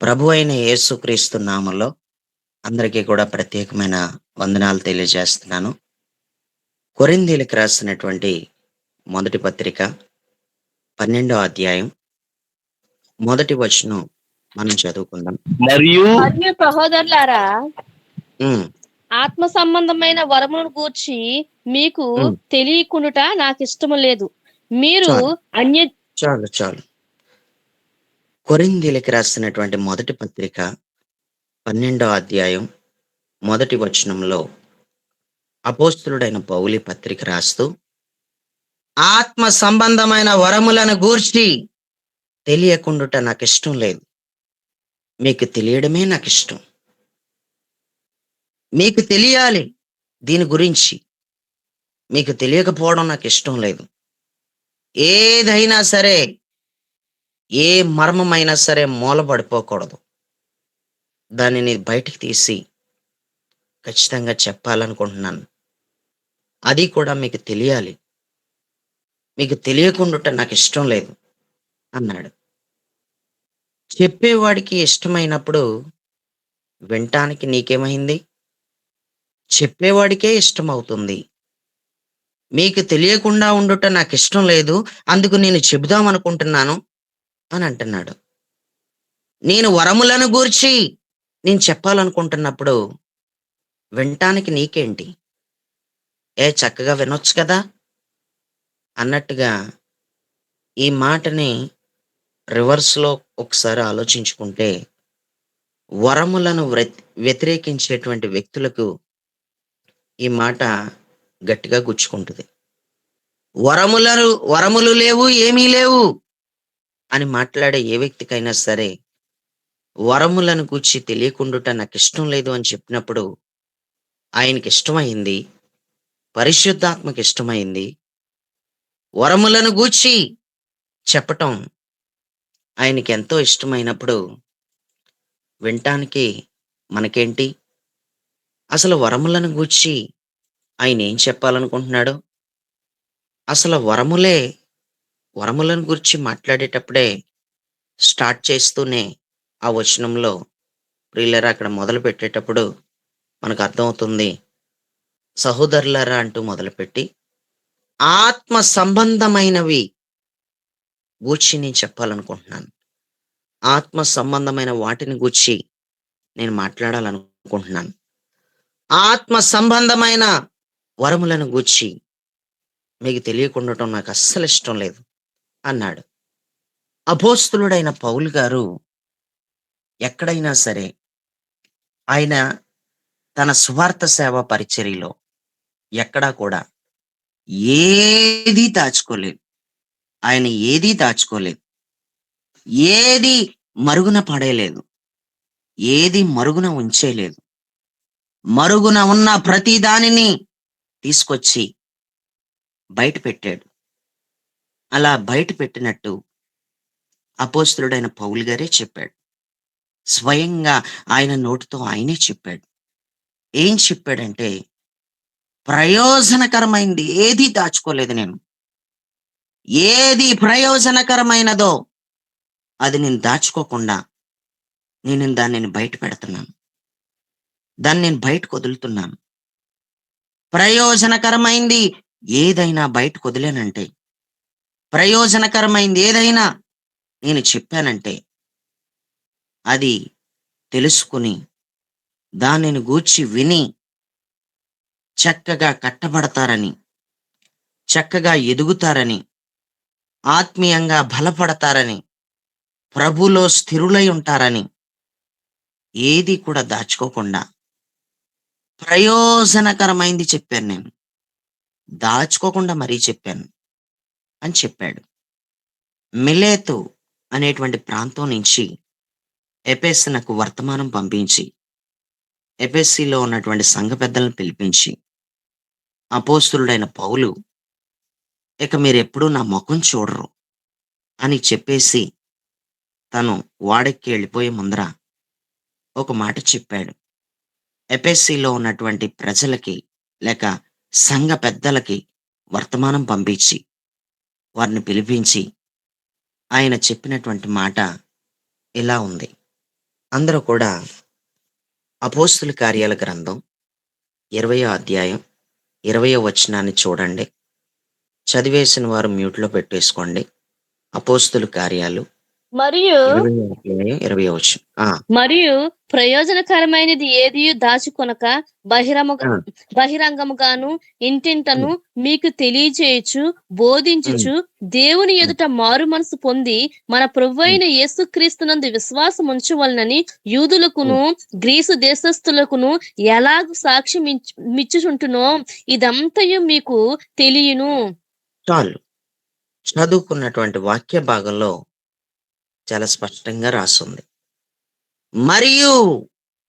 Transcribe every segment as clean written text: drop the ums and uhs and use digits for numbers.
ప్రభు అయిన యేసుక్రీస్తు నామంలో అందరికీ కూడా ప్రత్యేకమైన వందనాలు తెలియజేస్తున్నాను. కొరింథీయులకు రాసినటువంటి మొదటి పత్రిక 12 అధ్యాయం మొదటి వచనం మనం చదువుకుందాం. మరియు మరియు సహోదరులారా, హ్మ్. ఆత్మ సంబంధమైన వరములను గూర్చి మీకు హ్మ్. తెలియకుండుట నాకిష్టము లేదు. మీరు చాలు. అన్య చాలు. కొరింథీయులకు రాసినటువంటి మొదటి పత్రిక 12 అధ్యాయం మొదటి వచనంలో అపోస్తలుడైన పౌలు ఈ పత్రిక రాస్తూ ఆత్మ సంబంధమైన వరములను గూర్చి తెలియకుండుట నాకిష్టం లేదు. మీకు తెలియడమే నాకిష్టం. మీకు తెలియాలి దీని గురించి. మీకు తెలియకపోవడం నాకిష్టం లేదు. ఏదైనా సరే, ఏ మర్మమైనా సరే మూలబడిపోకూడదు. దానిని బయటికి తీసి ఖచ్చితంగా చెప్పాలనుకుంటున్నాను. అది కూడా మీకు తెలియాలి. మీకు తెలియకుండుట నాకిష్టం లేదు అన్నాడు. చెప్పేవాడికి ఇష్టమైనప్పుడు వినటానికి నీకేమైంది? చెప్పేవాడికే ఇష్టమవుతుంది. మీకు తెలియకుండా ఉండుట నాకిష్టం లేదు. అందుకు నేను చెబుదామనుకుంటున్నాను అని అంటున్నాడు. నేను వరములను గూర్చి నేను చెప్పాలనుకుంటున్నప్పుడు వినటానికి నీకేంటి? చక్కగా వినొచ్చు కదా! అన్నట్టుగా ఈ మాటని రివర్స్‌లో ఒకసారి ఆలోచించుకుంటే వరములను వ్యతిరేకించేటువంటి వ్యక్తులకు ఈ మాట గట్టిగా గుచ్చుకుంటది. వరములు లేవు, ఏమీ లేవు అని మాట్లాడే ఏ వ్యక్తికైనా సరే, వరములను గూర్చి తెలియకుండుట నాకిష్టం లేదు అని చెప్పినప్పుడు, ఆయనకిష్టమైంది, పరిశుద్ధాత్మకిష్టమైంది. వరములను గూర్చి చెప్పటం ఆయనకెంతో ఇష్టమైనప్పుడు, వినటానికి మనకేంటి? అసలు వరములను గూర్చి ఆయనేం చెప్పాలనుకుంటున్నాడో, అసలు వరములను గూర్చి మాట్లాడేటప్పుడే స్టార్ట్ చేస్తూనే ఆ వచనంలో ప్రియులారా అక్కడ మొదలుపెట్టేటప్పుడు మనకు అర్థమవుతుంది. సహోదరులారా అంటూ మొదలుపెట్టి, ఆత్మ సంబంధమైనవి గూర్చి నేను చెప్పాలనుకుంటున్నాను. ఆత్మ సంబంధమైన వాటిని గూర్చి నేను మాట్లాడాలనుకుంటున్నాను. ఆత్మ సంబంధమైన వరములను గూర్చి మీకు తెలియకుండటం నాకు అస్సలు ఇష్టం లేదు అన్నాడు. అపోస్తలుడైన పౌలు గారు ఎక్కడైనా సరే ఆయన తన సువార్త సేవ పరిచర్యలో ఎక్కడా కూడా ఏదీ దాచుకోలేదు. ఆయన ఏదీ దాచుకోలేదు. ఏది మరుగున పడేయలేదు. ఏది మరుగున ఉంచేయలేదు. మరుగున ఉన్న ప్రతి దానిని తీసుకొచ్చి బయట పెట్టాడు. అలా బయట పెట్టినట్టు అపోస్తలుడైన పౌలు గారే చెప్పాడు. స్వయంగా ఆయన నోటితో ఆయనే చెప్పాడు. ఏం చెప్పాడంటే, ప్రయోజనకరమైంది ఏదీ దాచుకోలేదు నేను. ఏది ప్రయోజనకరమైనదో అది నేను దాచుకోకుండా దానిని బయట పెడుతున్నాను. దాన్ని నేను బయటకు వదులుతున్నాను. ప్రయోజనకరమైంది ఏదైనా బయటకు వదిలానంటే, ప్రయోజనకరమైంది ఏదైనా నేను చెప్పానంటే, అది తెలుసుకుని దానిని గూర్చి విని చక్కగా కట్టబడతారని, చక్కగా ఎదుగుతారని, ఆత్మీయంగా బలపడతారని, ప్రభులో స్థిరులై ఉంటారని ఏది కూడా దాచుకోకుండా ప్రయోజనకరమైంది చెప్పాను నేను. దాచుకోకుండా మరీ చెప్పాను అని చెప్పాడు. మిలేతు అనేటువంటి ప్రాంతం నుంచి ఎఫెసునకు వర్తమానం పంపించి, ఎఫెసీలో ఉన్నటువంటి సంఘ పెద్దలను పిలిపించి, అపోస్తలుడైన పౌలు ఇక మీరెప్పుడూ నా ముఖం చూడరు అని చెప్పేసి తను వాడెక్కి వెళ్ళిపోయే ముందర ఒక మాట చెప్పాడు. ఎఫెసీలో ఉన్నటువంటి ప్రజలకి లేక సంఘ పెద్దలకి వర్తమానం పంపించి వారిని పిలిపించి ఆయన చెప్పినటువంటి మాట ఇలా ఉంది. అందరూ కూడా అపోస్తుల కార్యాల గ్రంథం 20వ అధ్యాయం 20వ వచనాన్ని చూడండి. చదివేసిన వారు మ్యూట్‌లో పెట్టేసుకోండి. అపోస్తుల కార్యాలు మరియు 20వ అధ్యాయం 20వ వచనం. ఆ! మరియు ప్రయోజనకరమైనది ఏదియు దాచుకొనక బహిరముగ ఆ! బహిరంగముగాను ఇంటింటను హ్మ్. మీకు తెలియజేయుచు హ్మ్. బోధించుచు దేవుని హ్మ్. ఎదుట మారు మనసు పొంది మన హ్మ్. ప్రభువైన యేసుక్రీస్తునందు విశ్వాసం ఉంచవలనని హ్మ్. యూదులకును గ్రీసు దేశస్థులకును ఎలాగు సాక్ష్యం మిచ్చుచుంటునో ఇదంతయు మీకు తెలియను. చాలు. చదువుకున్నటువంటి వాక్య భాగంలో చాలా స్పష్టంగా రాసుంది. మరియు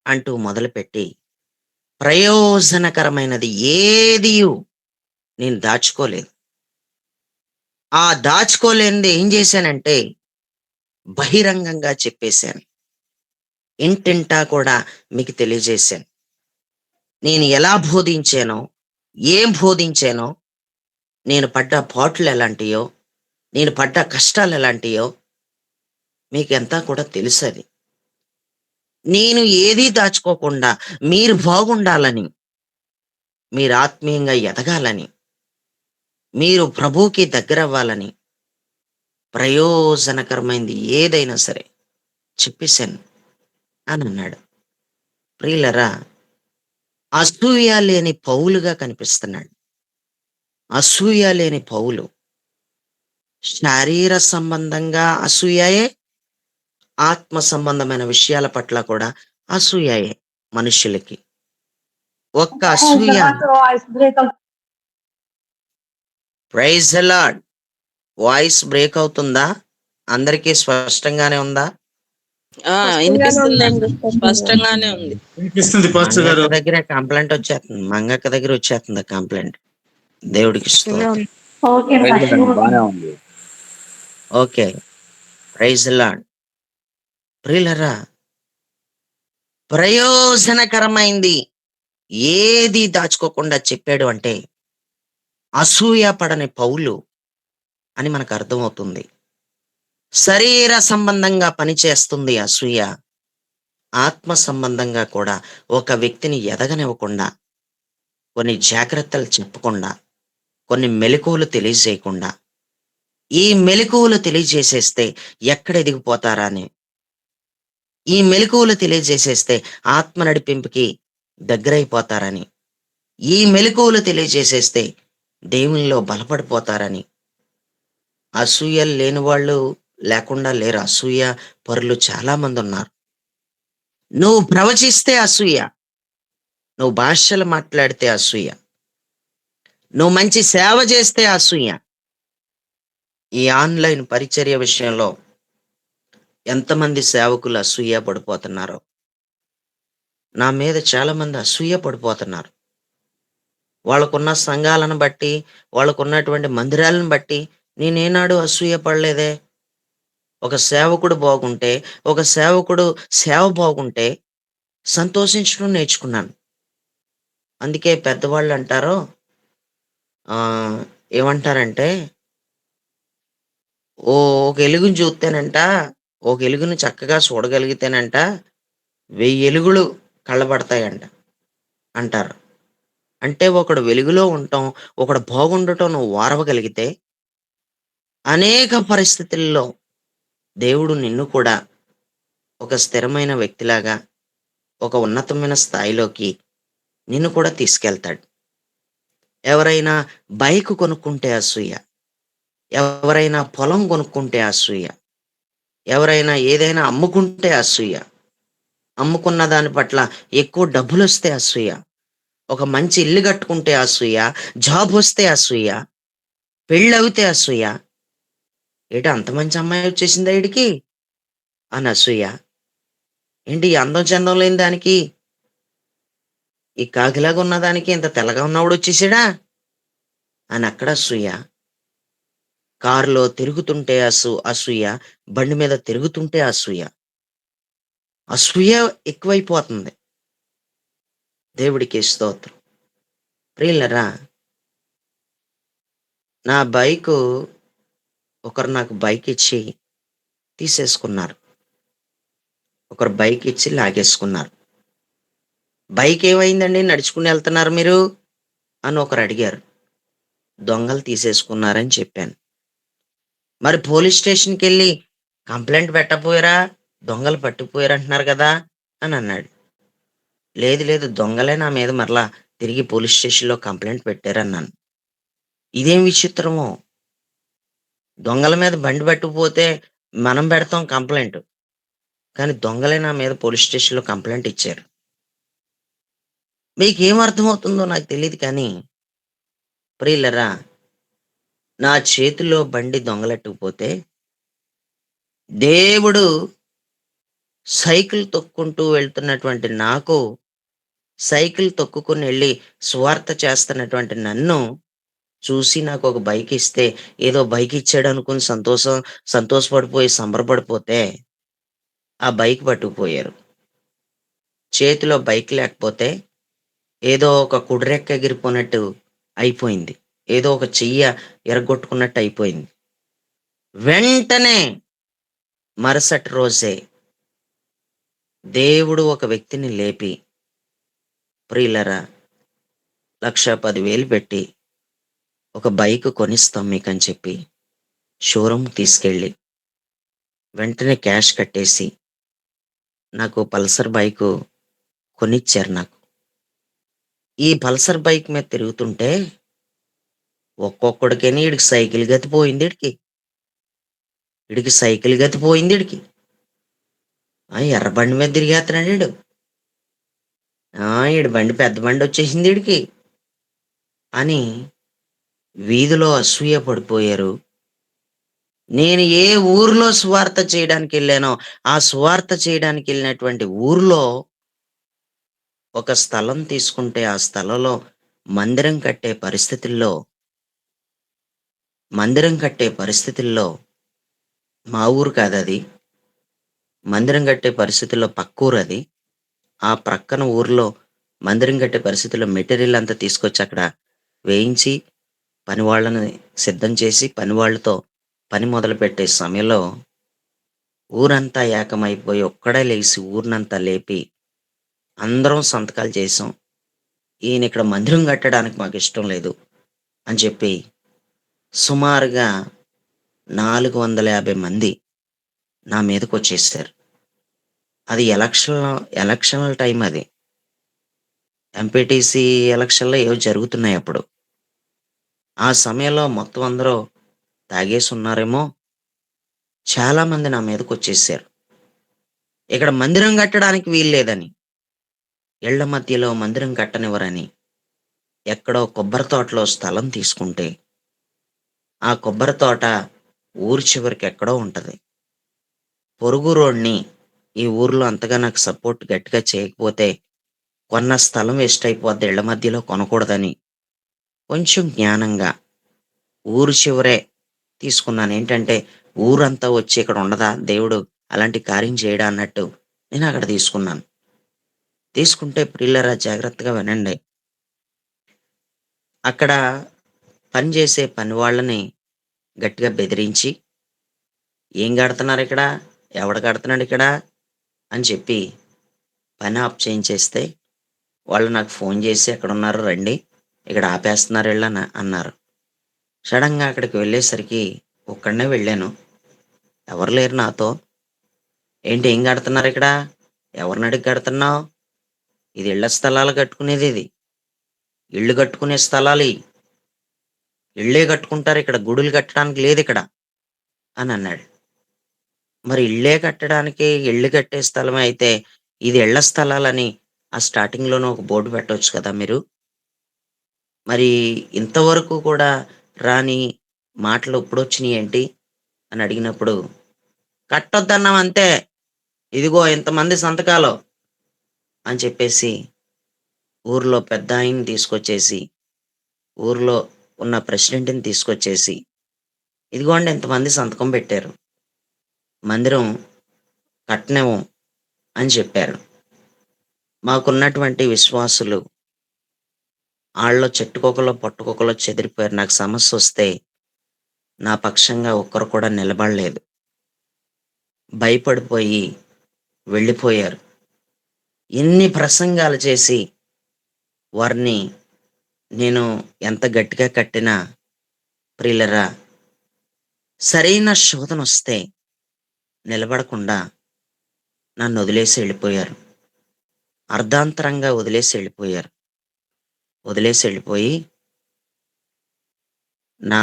అంటూ మొదలుపెట్టి ప్రయోజనకరమైనది ఏదియు నేను దాచుకోలేదు. ఆ దాచుకోలేనిది ఏం చేశానంటే బహిరంగంగా చెప్పేశాను. ఇంటింటా కూడా మీకు తెలియజేశాను. నేను ఎలా బోధించానో, ఏం బోధించానో, నేను పడ్డ పాట్లు ఎలాంటియో, నేను పడ్డ కష్టాలు ఎలాంటియో మీకంతా కూడా తెలుసది. నేను ఏదీ దాచుకోకుండా మీరు బాగుండాలని, మీరు ఆత్మీయంగా ఎదగాలని, మీరు ప్రభువుకి దగ్గరవ్వాలని, ప్రయోజనకరమైంది ఏదైనా సరే చెప్పేశాను అనన్నాడు. ప్రియులరా, అసూయ లేని పౌలుగా కనిపిస్తున్నాడు. అసూయ లేని పౌలు. శారీర సంబంధంగా అసూయయే, ఆత్మ సంబంధమైన విషయాల పట్ల కూడా అసూయయే మనుష్యులకి. ఒక్క అసూయ వాయిస్ బ్రేక్ అవుతుంది. Praise the Lord. Voice break అవుతుందా? అందరికీ స్పష్టంగానే ఉందా? స్పష్టంగానే ఇనిపిస్తుందండి. ఉందండి. స్పష్టంగానే ఉంది. వినిపిస్తుంది పాస్టర్ మంగక్క గారు. దగ్గరే కంప్లెయింట్ వచ్చేస్తుంది. మంగక్క దగ్గర వచ్చేస్తుంది కంప్లెయింట్. దేవుడికి స్పష్టంగా స్తోత్రం. ఉంది. ఓకే ప్రైజ్ ఫస్ట్ లార్డ్ బానే ఉంది. ఓకే. Praise the Lord. ప్రియులరా, ప్రయోజనకరమైంది ఏది దాచుకోకుండా చెప్పాడు అంటే అసూయ పడని పౌలు అని మనకు అర్థమవుతుంది. శరీర సంబంధంగా పనిచేస్తుంది అసూయ. ఆత్మ సంబంధంగా కూడా ఒక వ్యక్తిని ఎదగనివ్వకుండా, కొన్ని జాగ్రత్తలు చెప్పకుండా, కొన్ని మెలకువలు తెలియజేయకుండా, ఈ మెలకువలు తెలియజేసేస్తే ఎక్కడ ఎదిగిపోతారా అని, ఈ మెలకువలు తెలియజేసేస్తే ఆత్మ నడిపింపుకి దగ్గరైపోతారని, ఈ మెలకువలు తెలియజేసేస్తే దేవునిలో బలపడిపోతారని, అసూయ లేని వాళ్ళు లేకుండా లేరు. అసూయ పరులు చాలా మంది ఉన్నారు. నువ్వు ప్రవచిస్తే అసూయ, నువ్వు భాషలు మాట్లాడితే అసూయ, నువ్వు మంచి సేవ చేస్తే అసూయ. ఈ ఆన్‌లైన్ పరిచర్య విషయంలో ఎంతమంది సేవకులు అసూయ పడిపోతున్నారో. నా మీద చాలా మంది అసూయ పడిపోతున్నారు. వాళ్ళకున్న సంఘాలను బట్టి, వాళ్ళకున్నటువంటి మందిరాలను బట్టి నేనేనాడు అసూయ పడలేదే. ఒక సేవకుడు బాగుంటే, ఒక సేవకుడు సేవ బాగుంటే సంతోషించడం నేర్చుకున్నాను. అందుకే పెద్దవాళ్ళంటారు ఆహ్, ఏమంటారంటే, ఒక ఎలుగుని చూత్తేనంట, ఒక ఎలుగుని చక్కగా చూడగలిగితేనంట 1000 ఎలుగులు కళ్ళబడతాయంట అంటారు. అంటే ఒకడు వెలుగులో ఉండటం, ఒకడు బాగుండటం నువ్వు ఓర్వగలిగితే, అనేక పరిస్థితుల్లో దేవుడు నిన్ను కూడా ఒక స్థిరమైన వ్యక్తిలాగా, ఒక ఉన్నతమైన స్థాయిలోకి నిన్ను కూడా తీసుకెళ్తాడు. ఎవరైనా బైక్ కొనుక్కుంటే అసూయ, ఎవరైనా పొలం కొనుక్కుంటే అసూయ, ఎవరైనా ఏదైనా అమ్ముకుంటే అసూయ, అమ్ముకున్న దాని పట్ల ఎక్కువ డబ్బులొస్తే అసూయ, ఒక మంచి ఇల్లు కట్టుకుంటే అసూయ, జాబొస్తే అసూయ, పెళ్ళవుతే అసూయ. ఏటి అంత మంచి అమ్మాయి వచ్చేసిందా ఈడికి అని అసూయ. ఏంటి ఈ అందం చందం లేని దానికి, ఈ కాకిలాగా ఉన్నదానికి ఇంత తెల్లగా ఉన్నవాడొచ్చేసాడా అని అక్కడ అసూయ. కారులో తిరుగుతుంటే అసూయ, బండి మీద తిరుగుతుంటే అసూయ. అసూయ ఎక్కువైపోతుంది. దేవుడికి స్తోత్రం. ప్రియులరా, నా బైకు ఒకరు నాకు బైకిచ్చి తీసేసుకున్నారు. ఒకరు బైక్ ఇచ్చి లాగేసుకున్నారు. బైక్ ఏమైందండి? నడుచుకుని వెళ్తున్నారు మీరు అని ఒకరు అడిగారు. దొంగలు తీసేసుకున్నారని చెప్పాను. మరి పోలీస్ స్టేషన్‌కి వెళ్ళి కంప్లెయింట్ పెట్టకపోయారా? దొంగలు పట్టుకుపోయారు అంటున్నారు కదా అని అన్నాడు. లేదు లేదు, దొంగలే నా మీద మరలా తిరిగి పోలీస్ స్టేషన్‌లో కంప్లెయింట్ పెట్టారన్నాను. ఇదేం విచిత్రమో! దొంగల మీద బండి పట్టుకుపోతే మనం పెడతాం కంప్లెయింట్. కానీ దొంగలే నా మీద పోలీస్ స్టేషన్‌లో కంప్లెయింట్ ఇచ్చారు. మీకేం అర్థమవుతుందో నాకు తెలీదు కానీ, ప్రియులరా, నా చేతిలో బండి దొంగలెట్టుకుపోతే, దేవుడు సైకిల్ తొక్కుంటూ వెళ్తున్నటువంటి నాకు, సైకిల్ తొక్కుకొని ఎళ్లి సువార్త చేస్తున్నటువంటి నన్ను చూసి నాకొక బైక్ ఇస్తే, ఏదో బైక్ ఇచ్చాడనుకుని సంతోషపడిపోయి సంబరపడిపోతే, ఆ బైక్ పట్టుకుపోయారు. చేతిలో బైక్ లేకపోతే, ఏదో ఒక కుడిరెక్క ఎగిరిపోయినట్టు అయిపోయింది. ఏదో ఒక చెయ్య ఇరగ్గొట్టుకున్నట్టు అయిపోయింది. వెంటనే మరుసటి రోజే దేవుడు ఒక వ్యక్తిని లేపి, ప్రియులరా, 1,10,000 పెట్టి ఒక బైక్ కొనిస్తాం మీకని చెప్పి షోరూమ్‌కి తీసుకెళ్ళి, వెంటనే క్యాష్ కట్టేసి, నాకు పల్సర్ బైకు కొనిచ్చారు నాకు. ఈ పల్సర్ బైక్ మీద తిరుగుతుంటే ఒక్కొక్కడికేని ఈడికి సైకిల్ గతి పోయింది ఈడికి. ఈడికి సైకిల్ గతి పోయింది ఈడికి. ఎర్ర బండి మీద తిరిగేత్తన్నాడు ఈడు. ఈడి బండి పెద్ద బండొచ్చేసింది ఈడికి అని వీధిలో అసూయ పడిపోయారు. నేను ఏ ఊరిలో సువార్త చేయడానికెళ్ళానో, ఆ సువార్త చేయడానికెళ్ళినటువంటి ఊరిలో ఒక స్థలం తీసుకుంటే, ఆ స్థలంలో మందిరం కట్టే పరిస్థితుల్లో మందిరం కట్టే పరిస్థితుల్లో మా ఊరు కాదది. మందిరం కట్టే పరిస్థితుల్లో పక్కూరది. ఆ ప్రక్కన ఊర్లో మందిరం కట్టే పరిస్థితుల్లో మెటీరియల్ అంతా తీసుకొచ్చి అక్కడ వేయించి, పని వాళ్ళని సిద్ధం చేసి, పని వాళ్ళతో పని మొదలుపెట్టే సమయంలో ఊరంతా ఏకమైపోయి ఒక్కడే లెగిసి ఊరినంతా లేపి అందరం సంతకాలు చేసాం. ఈయనిక్కడ మందిరం కట్టడానికి మాకిష్టం లేదు అని చెప్పి సుమారుగా 450 మంది నా మీదకొచ్చేసారు. అది ఎలక్షన్‌ల టైం అది. ఎంపీటీసీ ఎలక్షన్‌లో ఏవో జరుగుతున్నాయప్పుడు. ఆ సమయంలో మొత్తం అందరూ తాగేసున్నారేమో, చాలామంది నా మీదకొచ్చేసారు. ఇక్కడ మందిరం కట్టడానికి వీల్లేదని, ఇళ్ళ మధ్యలో మందిరం కట్టనివ్వరని, ఎక్కడో కొబ్బరి తోటలో స్థలం తీసుకుంటే, ఆ కొబ్బరి తోట ఊరు చివరికి ఎక్కడో ఉంటది. పొరుగురోడిని ఈ ఊర్లో అంతగా నాకు సపోర్ట్ గట్టిగా చేయకపోతే, కొన్న స్థలం వేస్ట్ అయిపోద్ది ఇళ్ళ మధ్యలో కొనకూడదని, కొంచెం జ్ఞానంగా ఊరు చివరే తీసుకున్నాను. ఏంటంటే, ఊరంతా వచ్చి ఇక్కడ ఉండదా దేవుడు అలాంటి కార్యం చేయడా అన్నట్టు నేనక్కడ తీసుకున్నాను. తీసుకుంటే ప్రియులారా, జాగ్రత్తగా వినండి. అక్కడ పనిచేసే పని వాళ్ళని గట్టిగా బెదిరించి, "ఏం కడుతున్నారిక్కడ? ఎవడు కడుతున్నాడిక్కడ?" అని చెప్పి పని ఆఫ్ చేయించేస్తే, వాళ్ళు నాకు ఫోను చేసి, "ఎక్కడున్నారు రండి. ఇక్కడ ఆపేస్తున్నారు ఈళ్ళు" అన్నారు. సడెన్‌గా అక్కడికి వెళ్ళేసరికి ఒక్కడినే వెళ్ళాను. ఎవరు లేరు నాతో. "ఏంటి ఏం కడుతున్నారిక్కడ? ఎవరినడిగి కడుతున్నావు? ఇది ఇళ్ళ స్థలాలు కట్టుకునేదిది. ఇళ్ళు కట్టుకునే స్థలాలియి. ఇళ్ళే కట్టుకుంటారిక్కడ. గుడులు కట్టడానికి లేదిక్కడ" అనన్నాడు. మరి ఇళ్ళే కట్టడానికి, ఇళ్ళు కట్టే స్థలమే అయితే, ఇది ఇళ్ళ స్థలాలని ఆ స్టార్టింగ్‌లోనే ఒక బోర్డ్ పెట్టొచ్చు కదా మీరు. మరి ఇంతవరకు కూడా రాని మాటలు ఇప్పుడొచ్చినియేంటి అని అడిగినప్పుడు, "కట్టొద్దన్నాం అంతే. ఇదిగో ఇంతమంది సంతకాలు" అని చెప్పేసి ఊర్లో పెద్దాయన్ని తీసుకొచ్చేసి, ఊర్లో ఉన్న ప్రెసిడెంట్‌ని తీసుకొచ్చేసి, "ఇదిగోండి ఇంతమంది సంతకం పెట్టారు. మందిరం కట్టనివ్వం" అని చెప్పారు. మాకున్నటువంటి విశ్వాసులు ఆళ్ళో చెట్టుకొకలో, పట్టుకొకలో చెదిరిపోయారు. నాకు సమస్యొస్తే నా పక్షంగా ఒక్కరు కూడా నిలబడలేదు. భయపడిపోయి వెళ్ళిపోయారు. ఎన్ని ప్రసంగాలు చేసి వారిని నేను ఎంత గట్టిగా కట్టినా ప్రియులరా, సరైన శోధనొస్తే నిలబడకుండా నన్నొదిలేసి వెళ్ళిపోయారు. అర్ధాంతరంగా వదిలేసి వెళ్ళిపోయారు. వదిలేసి వెళ్ళిపోయి నా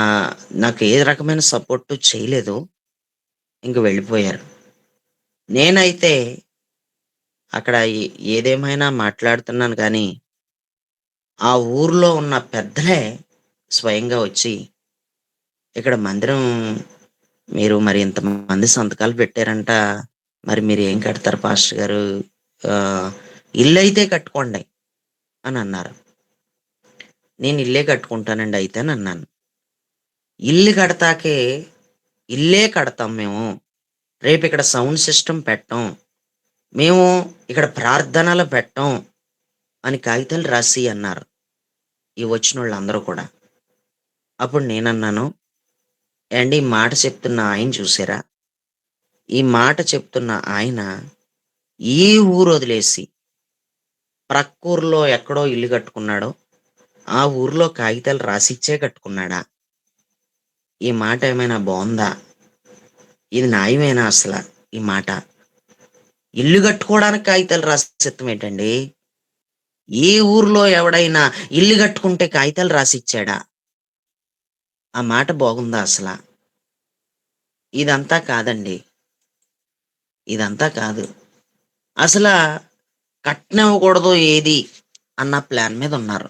నాకు ఏ రకమైన సపోర్టు చేయలేదు. ఇంక వెళ్ళిపోయారు. నేనైతే అక్కడ ఏదేమైనా మాట్లాడుతున్నాను గానీ, ఆ ఊర్లో ఉన్న పెద్దలే స్వయంగా వచ్చి, "ఇక్కడ మందిరం మీరు మరి ఇంతమంది సంతకాలు పెట్టారంట. మరి మీరేం కడతారు పాస్టర్ గారు? ఆహ్, ఇల్లయితే కట్టుకోండి" అనన్నారు. నేను ఇల్లే కట్టుకుంటానండి అయితేనన్నాను. ఇల్లు కడతాకే ఇల్లే కడతాం మేము. రేపిక్కడ సౌండ్ సిస్టమ్ పెట్టం. మేము ఇక్కడ ప్రార్థనలు పెట్టం అని కాగితాలు రాసి అన్నారు. ఈ వచ్చినోళ్ళందరూ కూడా. అప్పుడు నేనన్నాను, "ఏవండీ ఈ మాట చెప్తున్న ఆయన చూసారా? ఈ మాట చెప్తున్న ఆయన ఈ ఊరొదిలేసి ప్రక్కూర్లో ఎక్కడో ఇల్లు కట్టుకున్నాడో, ఆ ఊర్లో కాగితాలు రాసిచ్చే కట్టుకున్నాడా? ఈ మాట ఏమైనా బావుందా? ఇది న్యాయమేనా అసల ఈ మాట? ఇల్లు కట్టుకోవడానికి కాగితాలు రాసిచ్చటం ఏంటండి? ఏ ఊర్లో ఎవడైనా ఇల్లు కట్టుకుంటే కాగితాలు రాసిచ్చాడా? ఆ మాట బాగుందా అసల? ఇదంతా కాదండి. ఇదంతా కాదు. అసల కట్నివ్వకూడదు ఏది అన్న ప్లాన్ మీదున్నారు.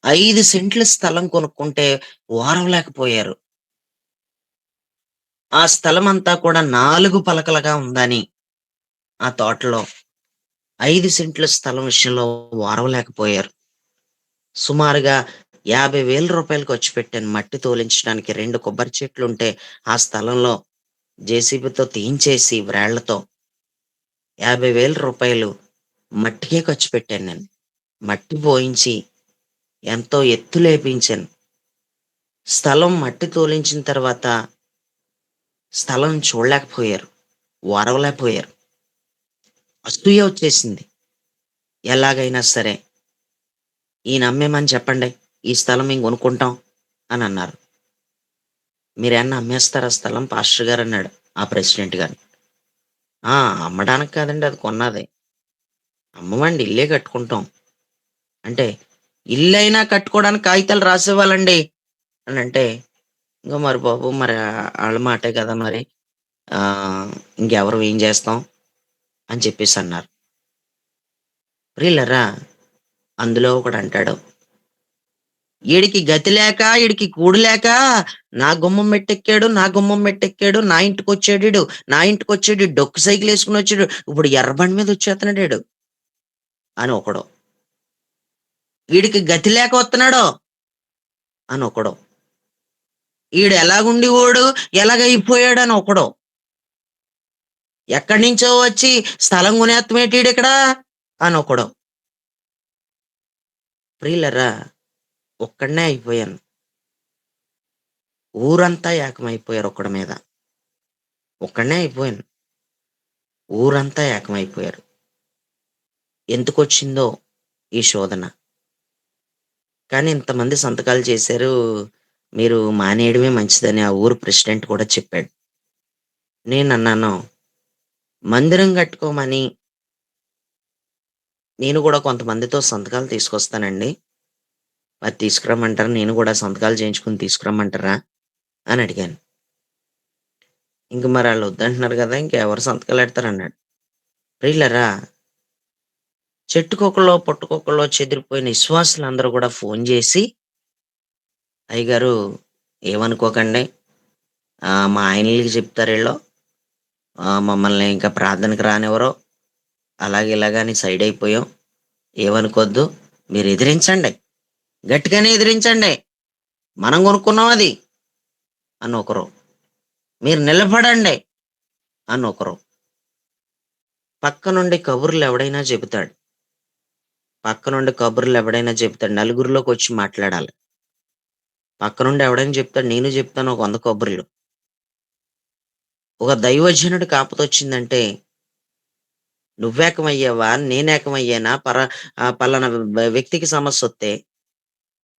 5 సెంట్ల స్థలం కొనుక్కుంటే ఓరవలేకపోయారు. ఆ స్థలమంతా కూడా 4 పలకలుగా ఉందని ఆ తోటలో 5 సెంట్ల స్థలం విషయంలో ఓరవలేకపోయారు. సుమారుగా రూ. 50,000 ఖర్చు పెట్టాను మట్టి తోలించడానికి. 2 కొబ్బరి చెట్లుంటే ఆ స్థలంలో జేసీబీతో తీయించేసి వ్రాళ్లతో రూ. 50,000 మట్టికే ఖర్చు పెట్టాను నేను. మట్టి పోయించి ఎంతో ఎత్తు లేపించాను. స్థలం మట్టి తోలించిన తర్వాత స్థలం చూడలేకపోయారు. ఓరవలేకపోయారు. అసూయ వచ్చేసింది. ఎలాగైనా సరే ఈయన అమ్మేమని చెప్పండి. ఈ స్థలం మేము కొనుక్కుంటాం అని అన్నారు. మీరేమన్నా అమ్మేస్తారా స్థలం పాస్టర్ గారు అన్నాడు ఆ ప్రెసిడెంట్ గారు. ఆ! అమ్మడానికి కాదండి అది కొన్నది. అమ్మమండి ఇల్లే కట్టుకుంటాం. అంటే ఇల్లైనా కట్టుకోవడానికి కాగితాలు రాసివ్వాలండి అనంటే, ఇంగ మరి బాబు మరి ఆళ్ళ మాటే కదా మరి. ఇంకెవరు ఏం చేస్తాం అని చెప్పేసన్నారు. ప్రియులారా, అందులో ఒకడంటాడు, ఈడికి గతి లేక, ఈడికి కూడు లేక నా గుమ్మం మెట్టెక్కాడు, నా గుమ్మం మెట్టెక్కాడు, నా ఇంటికొచ్చాడీడు, నా ఇంటికొచ్చాడు, ఈడు డొక్కు సైకిలేసుకొనొచ్చాడు, ఇప్పుడు ఎర్ర బండి మీద వచ్చేత్తన్నాడీడు అని ఒకడు. ఈడికి గతి లేక వత్తన్నాడు అని ఒకడు. ఈడు ఎలాగుండేవోడు, ఎలాగైపోయాడని ఒకడు. ఎక్కడి నుంచో వచ్చి స్థలం కొనేత్తమేటీడిక్కడ అని ఒకడు. ప్రియులారా, ఒక్కడినే అయిపోయాను. ఊరంతా ఏకమైపోయారు ఒక్కడి మీద. ఒక్కడినే అయిపోయాను. ఊరంతా ఏకమైపోయారు. ఎందుకొచ్చిందో ఈ శోధన. కానీ ఇంతమంది సంతకాలు చేశారు. మీరు మానేయడమే మంచిదని ఆ ఊరు ప్రెసిడెంట్ కూడా చెప్పాడు. నేనన్నాను, మందిరం కట్టుకోమని నేను కూడా కొంతమందితో సంతకాలు తీసుకొస్తానండి. మరి తీసుకురమ్మంటారా? నేను కూడా సంతకాలు చేయించుకొని తీసుకురమ్మంటారా? అని అడిగాను. ఇంక మరి ఆళ్ళు వద్దంటున్నారు గదా! ఇంకెవరు సంతకాలెడతారన్నాడు. ప్రియులారా, చెట్టుకొకళ్ళో, పుట్టకొకళ్ళో చెదిరిపోయిన విశ్వాసులందరూ గూడా ఫోను జేసి, "అయ్యగారు ఏమనుకోకండి. మా ఆయనలకి చెప్తారీళ్ళు. మమ్మల్ని ఇంకా ప్రార్థనకి రానివ్వరు. అలాగ ఇలాగ అని సైడయిపోయాం. ఏమనుకోద్దు. మీరు ఎదిరించండి. గట్టిగానే ఎదిరించండి. మనం కొనుక్కున్నాం అది" అని ఒకరు. "మీరు నిలబడండి" అని ఒకరు. పక్క నుండి కబుర్లు ఎవడైనా చెబుతాడు. నలుగురిలోకొచ్చి మాట్లాడాలి. పక్క నుండి ఎవడైనా చెప్తాడు. నేను చెప్తాను ఒక 100 కబుర్లు. ఒక దైవజనుడికి ఆపదొచ్చిందంటే నువ్వేకమయ్యావా? నేనేకమయ్యానా? పలానా వ్యక్తికి సమస్యొస్తే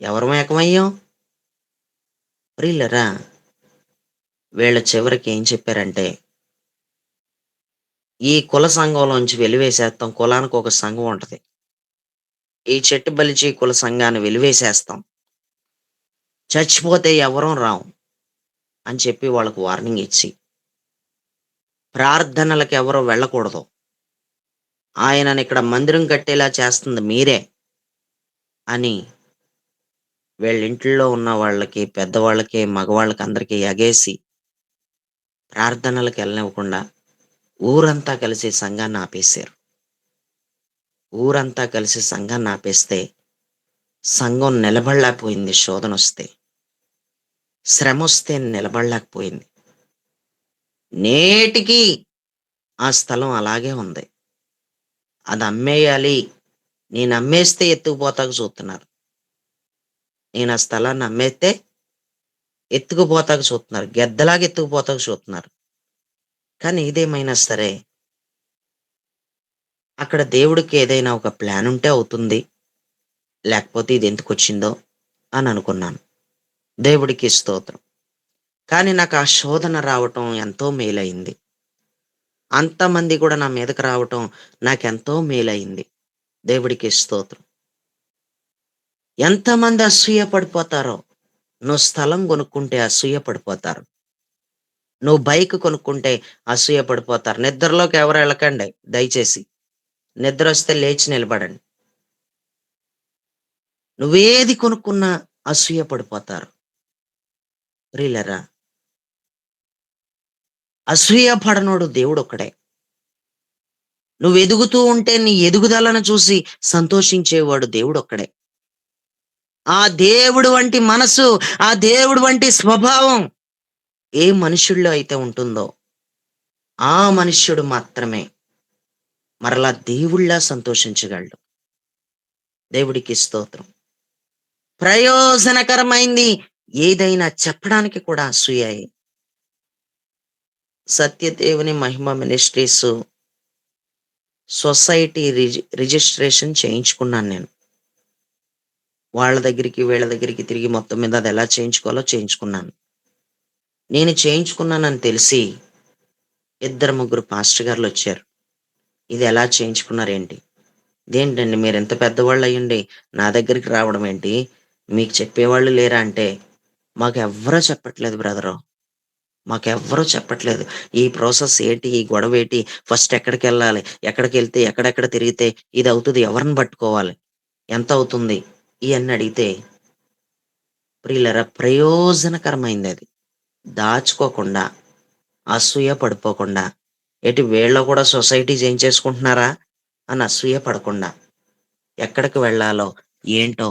ఎవరం ఏకమయ్యాం? ప్రియులరా, వీళ్ళ చివరికి ఏం చెప్పారంటే, ఈ కుల సంఘంలోంచి వెలివేసేత్తాం. కులానికి ఒక సంఘం ఉంటది. ఈ చెట్టు బలిచి కుల సంఘాన్ని వెలివేసేస్తాం. చచ్చిపోతే ఎవరం రాం అని చెప్పి వాళ్ళకి వార్నింగ్ ఇచ్చి, ప్రార్థనలకు ఎవరు వెళ్ళకూడదు. ఆయననిక్కడ మందిరం కట్టేలా చేస్తుంది మీరే అని వీళ్ళింట్లో ఉన్న వాళ్ళకి, పెద్దవాళ్ళకి, మగవాళ్ళకి అందరికీ ఎగేసి ప్రార్థనలకు ఎళ్ళనివ్వకుండా ఊరంతా కలిసి సంఘాన్ని ఆపేశారు. ఊరంతా కలిసి సంఘాన్ని ఆపేస్తే సంఘం నిలబడలేకపోయింది శోధనొస్తే. శ్రమొస్తే నిలబడలేకపోయింది. నేటికి ఆ స్థలం అలాగే ఉంది. అది అమ్మేయాలి. నేను అమ్మేస్తే ఎత్తుకుపోతాకు చూస్తున్నారు. నేను ఆ స్థలాన్ని అమ్మేస్తే ఎత్తుకుపోతాకు చూస్తున్నారు. గెద్దలాగా ఎత్తుకుపోతాకు చూస్తున్నారు. కానీ ఏదేమైనా సరే, అక్కడ దేవుడికి ఏదైనా ఒక ప్లాన్ ఉంటే అవుతుంది. లేకపోతే ఇది ఎందుకొచ్చిందో అని అనుకున్నాను. దేవుడికి స్తోత్రం. కానీ నాకు ఆ శోధన రావటం ఎంతో మేలయింది. అంతమంది కూడా నా మీదకి రావటం నాకెంతో మేలయింది. దేవుడికి స్తోత్రం. ఎంతమంది అసూయ పడిపోతారో. నువ్వు స్థలం కొనుక్కుంటే అసూయ పడిపోతారు. నువ్వు బైక్ కొనుక్కుంటే అసూయ పడిపోతారు. నిద్రలోకి ఎవరు ఎళ్ళకండి దయచేసి. నిద్రొస్తే లేచి నిలబడండి. నువ్వేది కొనుక్కున్నా అసూయ పడిపోతారు. ప్రియులారా, అసూయ పడనోడు దేవుడొక్కడే. నువ్వు ఎదుగుతూ ఉంటే నీ ఎదుగుదలను చూసి సంతోషించేవాడు దేవుడొక్కడే. ఆ దేవుడు వంటి మనసు, ఆ దేవుడు వంటి స్వభావం ఏ మనుషుల్లో అయితే ఉంటుందో, ఆ మనుష్యుడు మాత్రమే మరలా దేవుళ్ళా సంతోషించగలడు. దేవుడికి స్తోత్రం. ప్రయోజనకరమైంది ఏదైనా చెప్పడానికి కూడా అసూయయే. సత్యదేవుని మహిమ మినిస్ట్రీస్ సొసైటీ రిజిస్ట్రేషన్ చేయించుకున్నాను నేను. వాళ్ళ దగ్గరికి, వీళ్ళ దగ్గరికి తిరిగి మొత్తం మీద అది ఎలా చేయించుకోవాలో చేయించుకున్నాను. నేను చేయించుకున్నానని తెలిసి ఇద్దరు, ముగ్గురు పాస్టర్ గారులొచ్చారు. ఇది ఎలా చేయించుకున్నారేంటి? ఇదేంటండి మీరింత పెద్దవాళ్ళయ్యుండి నా దగ్గరికి రావడం ఏంటి? మీకు చెప్పేవాళ్ళు లేరా అంటే, మాకెవ్వరూ చెప్పట్లేదు బ్రదరు. మాకెవ్వరూ చెప్పట్లేదు. ఈ ప్రాసెస్ ఏంటి? ఈ గొడవేటి? ఫస్ట్ ఎక్కడికెళ్ళాలి? ఎక్కడికెళ్తే ఎక్కడెక్కడ తిరిగితే ఇదవుతది? ఎవరిని పట్టుకోవాలి? ఎంతవుతుంది? ఇయన్నీ అడిగితే ప్రియులారా, ప్రయోజనకరమైందది. దాచుకోకుండా, అసూయ పడిపోకుండా, ఏటి వీళ్ళు కూడా సొసైటీ చేయించేసుకుంటున్నారా అని అసూయ పడకుండా, ఎక్కడికి వెళ్ళాలో, ఏంటో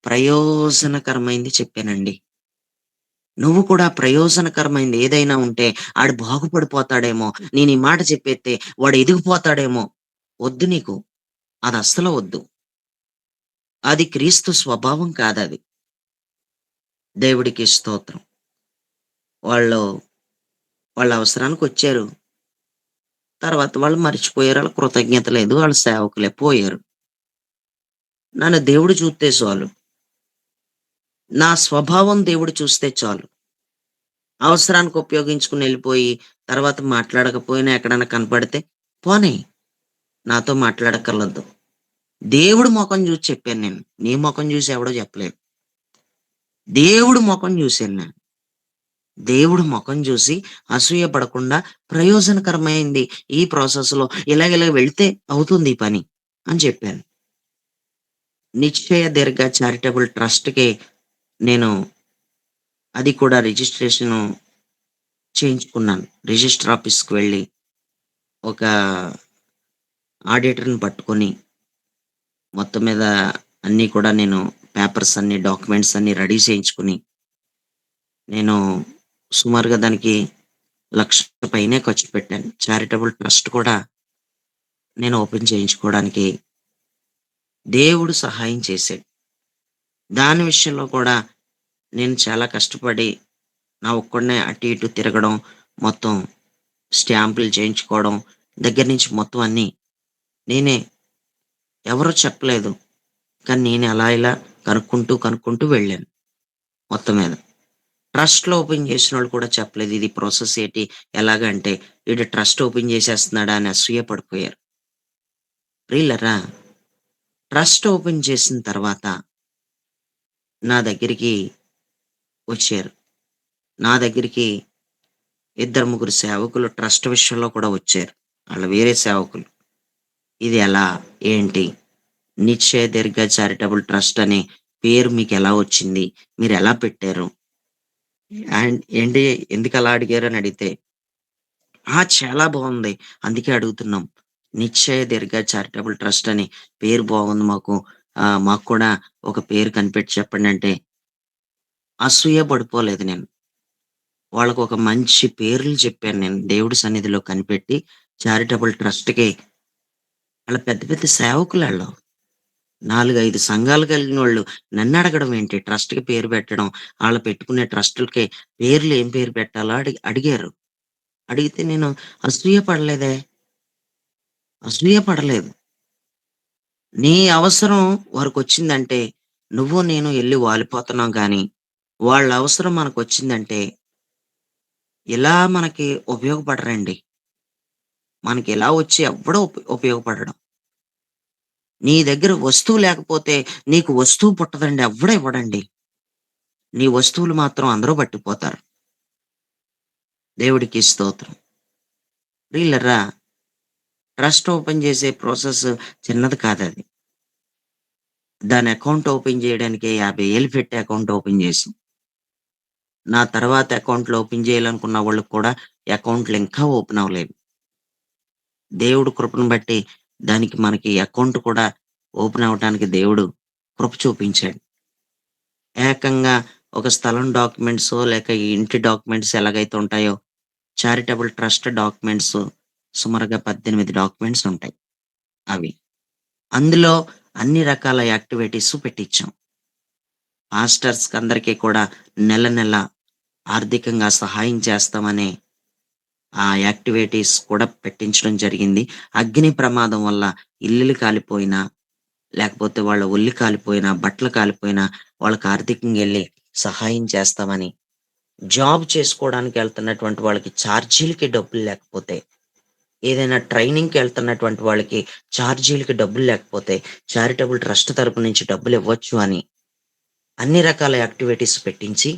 ప్రయోజనకరమైంది చెప్పానండి. నువ్వు కూడా ప్రయోజనకరమైంది ఏదైనా ఉంటే ఆడు బాగుపడిపోతాడేమో, నేను ఈ మాట చెప్పేత్తే వాడు ఎదిగిపోతాడేమో, వద్దు నీకు. అది అస్సలు వద్దు. అది క్రీస్తు స్వభావం కాదది. దేవుడికి స్తోత్రం. వాళ్ళు వాళ్ళ అవసరానికొచ్చారు. తర్వాత వాళ్ళు మర్చిపోయారు. ఆళ్ళ కృతజ్ఞత లేదు. ఆళ్ళు సేవకులే పోయారు. నన్ను దేవుడు చూత్తే చాలు. నా స్వభావం దేవుడు చూస్తే చాలు. అవసరానికి ఉపయోగించుకొని ఎళ్ళిపోయి, తర్వాత మాట్లాడకపోయినా ఎక్కడన్నా కనపడితే, పోనీ నాతో మాట్లాడక్కర్లేదు. దేవుడు మొఖం జూసి చెప్పాను నేను. నీ మొఖం జూసి ఎవడో చెప్పలేదు. దేవుడు మొఖం జూసాను నేను. దేవుడు మొఖం జూసి అసూయ పడకుండా ప్రయోజనకరమైంది ఈ ప్రాసెస్‌లో ఇలాగ వెళ్తే అవుతుంది ఈ పని అని చెప్పాను. నిశ్చయ దీర్ఘ చారిటబుల్ ట్రస్ట్‌కి నేను అది కూడా రిజిస్ట్రేషను చేయించుకున్నాను. రిజిస్టర్ ఆఫీస్‌కి వెళ్ళి ఒక ఆడిటర్‌ని పట్టుకొని మొత్తం మీద అన్నీ కూడా నేను పేపర్స్ అన్నీ, డాక్యుమెంట్స్ అన్నీ రెడీ చేయించుకొని, నేను సుమారుగా దానికి 1,00,000 పైనే ఖర్చు పెట్టాను. చారిటబుల్ ట్రస్ట్ కూడా నేను ఓపెన్ చేయించుకోవడానికి దేవుడు సహాయం చేశాడు. దాని విషయంలో కూడా నేను చాలా కష్టపడి నా ఒక్కడినే అటు ఇటు తిరగడం, మొత్తం స్టాంపులు చేయించుకోవడం దగ్గర నుంచి మొత్తం అన్నీ నేనే. ఎవరు చెప్పలేదు. కానీ నేను అలా ఇలా కనుక్కుంటూ వెళ్ళాను మొత్తం మీద. ట్రస్ట్‌లో ఓపెన్ చేసినోళ్ళు కూడా చెప్పలేదు. ఇది ప్రాసెస్ ఏంటి? ఎలాగంటే ఈడు ట్రస్ట్ ఓపెన్ చేసేస్తున్నాడా అని అసూయ పడిపోయారు. ప్రియులారా, ట్రస్ట్ ఓపెన్ చేసిన తర్వాత నా దగ్గరికి వచ్చారు. నా దగ్గరికి ఇద్దరు, ముగ్గురు సేవకులు ట్రస్ట్ విషయంలో కూడా వచ్చారు. ఆళ్ళు వేరే సేవకులు. ఇది ఎలా? ఏంటి? నిశ్చయ దీర్ఘ చారిటబుల్ ట్రస్ట్ అనే పేరు మీకెలా వచ్చింది? మీరెలా పెట్టారు? ఏంటి ఎందుకలా అడిగారు అని అడిగితే, చాలా బావుంది. అందుకే అడుగుతున్నాం. నిశ్చయ దీర్ఘ చారిటబుల్ ట్రస్ట్ అని పేరు బాగుంది మాకు. మాకు కూడా ఒక పేరు కనిపెట్టి చెప్పండంటే, అసూయ పడిపోలేదు నేను. వాళ్ళకొక మంచి పేర్లు చెప్పాను నేను. దేవుడి సన్నిధిలో కనిపెట్టి చారిటబుల్ ట్రస్ట్‌కి ఆళ్ళు పెద్ద పెద్ద సేవకులాళ్ళు. 4, 5 సంఘాలు కలిగినోళ్ళు నన్నడగడం ఏంటి ట్రస్ట్‌కి పేరు పెట్టడం. ఆళ్ళు పెట్టుకునే ట్రస్టులకి పేర్లు ఏం పేరు పెట్టాలా అడిగారు. అడిగితే నేను అసూయ పడలేదే. అసూయ పడలేదు. నీ అవసరం వారికొచ్చిందంటే, నువ్వు నేను ఎళ్లి వాలిపోతున్నాం గానీ, వాళ్ళ అవసరం మనకొచ్చిందంటే, ఇలా మనకి ఉపయోగపడరండి. మనకిలా వచ్చి ఎవ్వడు ఉపయోగపడడు. నీ దగ్గర వస్తువు లేకపోతే, నీకు వస్తువు పుట్టదండి. ఎవ్వడు ఇవ్వడండి. నీ వస్తువులు మాత్రం అందరూ పట్టుకుపోతారు. దేవుడికి స్తోత్రం. ప్రియులారా, ట్రస్ట్ ఓపెన్ చేసే ప్రాసెస్ చిన్నది కాదది. దాని అకౌంట్ ఓపెన్ చేయడానికే 50,000 పెట్టి అకౌంట్ ఓపెన్ చేశాం. నా తర్వాత అకౌంట్‌లు ఓపెన్ చేయాలనుకున్న వాళ్ళకి కూడా అకౌంట్‌లు ఇంకా ఓపెన్ అవ్వలేదు. దేవుడు కృపను బట్టి దానికి మనకి అకౌంట్ కూడా ఓపెన్ అవ్వటానికి దేవుడు కృప చూపించాడు. ఏకంగా ఒక స్థలం డాక్యుమెంట్సో లేక ఈ ఇంటి డాక్యుమెంట్స్ ఎలాగైతే ఉంటాయో చారిటబుల్ ట్రస్ట్ డాక్యుమెంట్స్ సుమారుగా 18 డాక్యుమెంట్స్ ఉంటాయి అవి. అందులో అన్ని రకాల యాక్టివిటీస్ పెట్టించాం. పాస్టర్స్‌కందరికీ కూడా నెల నెల ఆర్థికంగా సహాయం చేస్తామని ఆ యాక్టివిటీస్ కూడా పెట్టించడం జరిగింది. అగ్ని ప్రమాదం వల్ల ఇల్లులు కాలిపోయినా, లేకపోతే వాళ్ళ ఒళ్ళు కాలిపోయినా, బట్టలు కాలిపోయినా వాళ్ళకి ఆర్థికంగా ఎళ్లి సహాయం చేస్తామని, జాబ్ చేసుకోవడానికి ఎళ్తున్నటువంటి వాళ్ళకి ఛార్జీలకి డబ్బులు లేకపోతే, ఏదైనా ట్రైనింగ్‌కెళ్తున్నటువంటి వాళ్ళకి ఛార్జీలకి డబ్బులు లేకపోతే, చారిటబుల్ ట్రస్ట్ తరపు నుంచి డబ్బులివ్వచ్చు అని అన్ని రకాల యాక్టివిటీస్ పెట్టించి,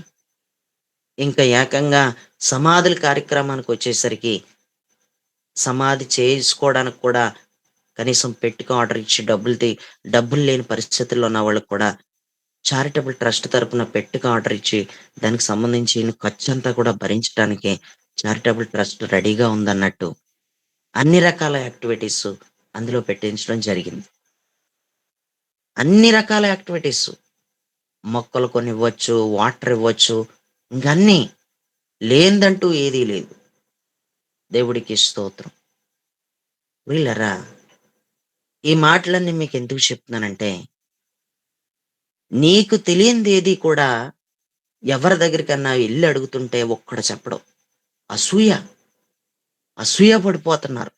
ఇంకా ఏకంగా సమాధుల కార్యక్రమానికొచ్చేసరికి సమాధి చేసుకోవడానికి కూడా కనీసం పెట్టెకి ఆర్డర్ ఇచ్చి డబ్బులు లేని పరిస్థితుల్లో ఉన్న వాళ్ళకి కూడా చారిటబుల్ ట్రస్ట్ తరపున పెట్టెకి ఆర్డర్ ఇచ్చి దానికి సంబంధించిన ఖర్చంతా కూడా భరించటానికి చారిటబుల్ ట్రస్ట్ రెడీగా ఉందన్నట్టు అన్ని రకాల యాక్టివిటీస్ అందులో పెట్టించడం జరిగింది. అన్ని రకాల యాక్టివిటీస్ మొక్కలు కొనివ్వచ్చు, వాటర్ ఇవ్వచ్చు, ఇంకన్నీ లేనిదంటూ ఏదీ లేదు. దేవుడికి స్తోత్రం. వీళ్ళరా, ఈ మాటలన్నీ మీకెందుకు చెప్తున్నానంటే, నీకు తెలియనిదేది కూడా ఎవరి దగ్గరికన్నా ఎళ్లి అడుగుతుంటే ఒక్కడు చెప్పడు. అసూయ. అసూయ పడిపోతున్నారు.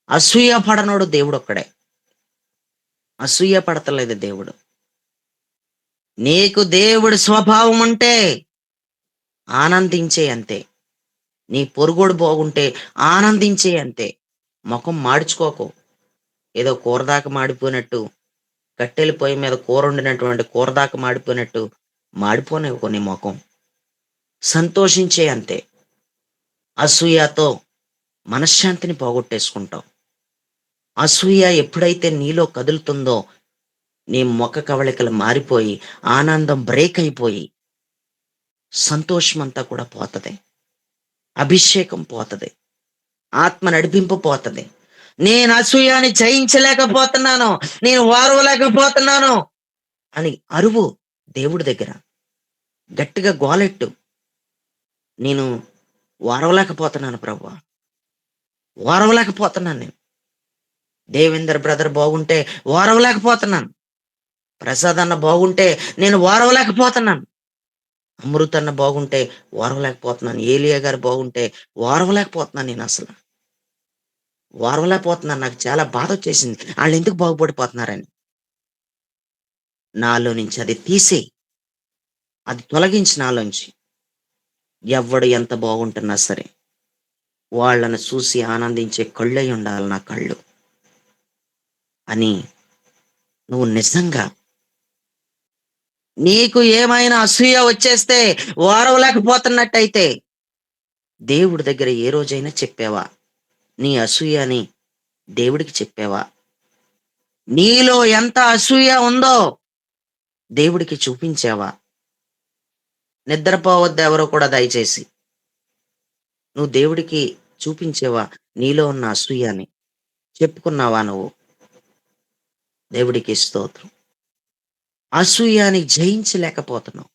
అసూయ పడనోడు దేవుడొక్కడే. అసూయ పడతలేదు దేవుడు. నీకు దేవుడి స్వభావం ఉంటే ఆనందించేయి అంతే. నీ పొరుగోడు బాగుంటే ఆనందించేయి అంతే. మొఖం మాడ్చుకోకు. ఏదో కూరదాకా మాడిపోయినట్టు, కట్టెల పొయ్యి మీద కూరొండినటువంటి కూరదాకా మాడిపోయినట్టు మాడిపోనివ్వకు నీ మొఖం. సంతోషించేయి అంతే. అసూయతో మనశ్శాంతిని పోగొట్టేసుకుంటావు. అసూయ ఎప్పుడైతే నీలో కదులుతుందో, నీ ముఖ కవళికలు మారిపోయి, ఆనందం బ్రేక్ అయిపోయి, సంతోషమంతా కూడా పోతది. అభిషేకం పోతది. ఆత్మ నడిపింపు పోతది. నేను అసూయని జయించలేకపోతున్నాను. నేను ఓర్వలేకపోతున్నాను అని అరువు దేవుడి దగ్గర. గట్టిగా గోలెట్టు. నేను ఓర్వలేకపోతున్నాను ప్రభువా. ఓర్వలేకపోతున్నాను నేను. దేవేందర్ బ్రదర్ బాగుంటే ఓర్వలేకపోతున్నాను. ప్రసాద్ అన్న బాగుంటే నేను ఓర్వలేకపోతున్నాను. అమృత్ అన్న బాగుంటే ఓర్వలేకపోతున్నాను. ఏలియా గారు బాగుంటే ఓర్వలేకపోతున్నాను నేనసల. ఓర్వలేకపోతున్నాను. నాకు చాలా బాధొచ్చేసింది. ఆళ్ళెందుకు బాగుపడిపోతున్నారని. నాలో నుంచి అది తీసేయి. అది తొలగించి నాలోంచి. ఎవ్వడు ఎంత బాగుంటున్నా సరే, వాళ్ళని చూసి ఆనందించే కళ్ళయ్యుండాలి నా కళ్ళు అని నువ్వు నిజంగా నీకు ఏమైనా అసూయ వచ్చేస్తే ఓర్వలేకపోతున్నట్టయితే దేవుడి దగ్గర ఏ రోజైనా చెప్పావా? నీ అసూయని దేవుడికి చెప్పావా? నీలో ఎంత అసూయ ఉందో దేవుడికి చూపించావా? నిద్రపోవద్దు ఎవరు కూడా దయచేసి. నువ్వు దేవుడికి చూపించావా నీలో ఉన్న అసూయని? చెప్పుకున్నావా నువ్వు? దేవుడికి స్తోత్రం. అసూయని జయించలేకపోతున్నావు.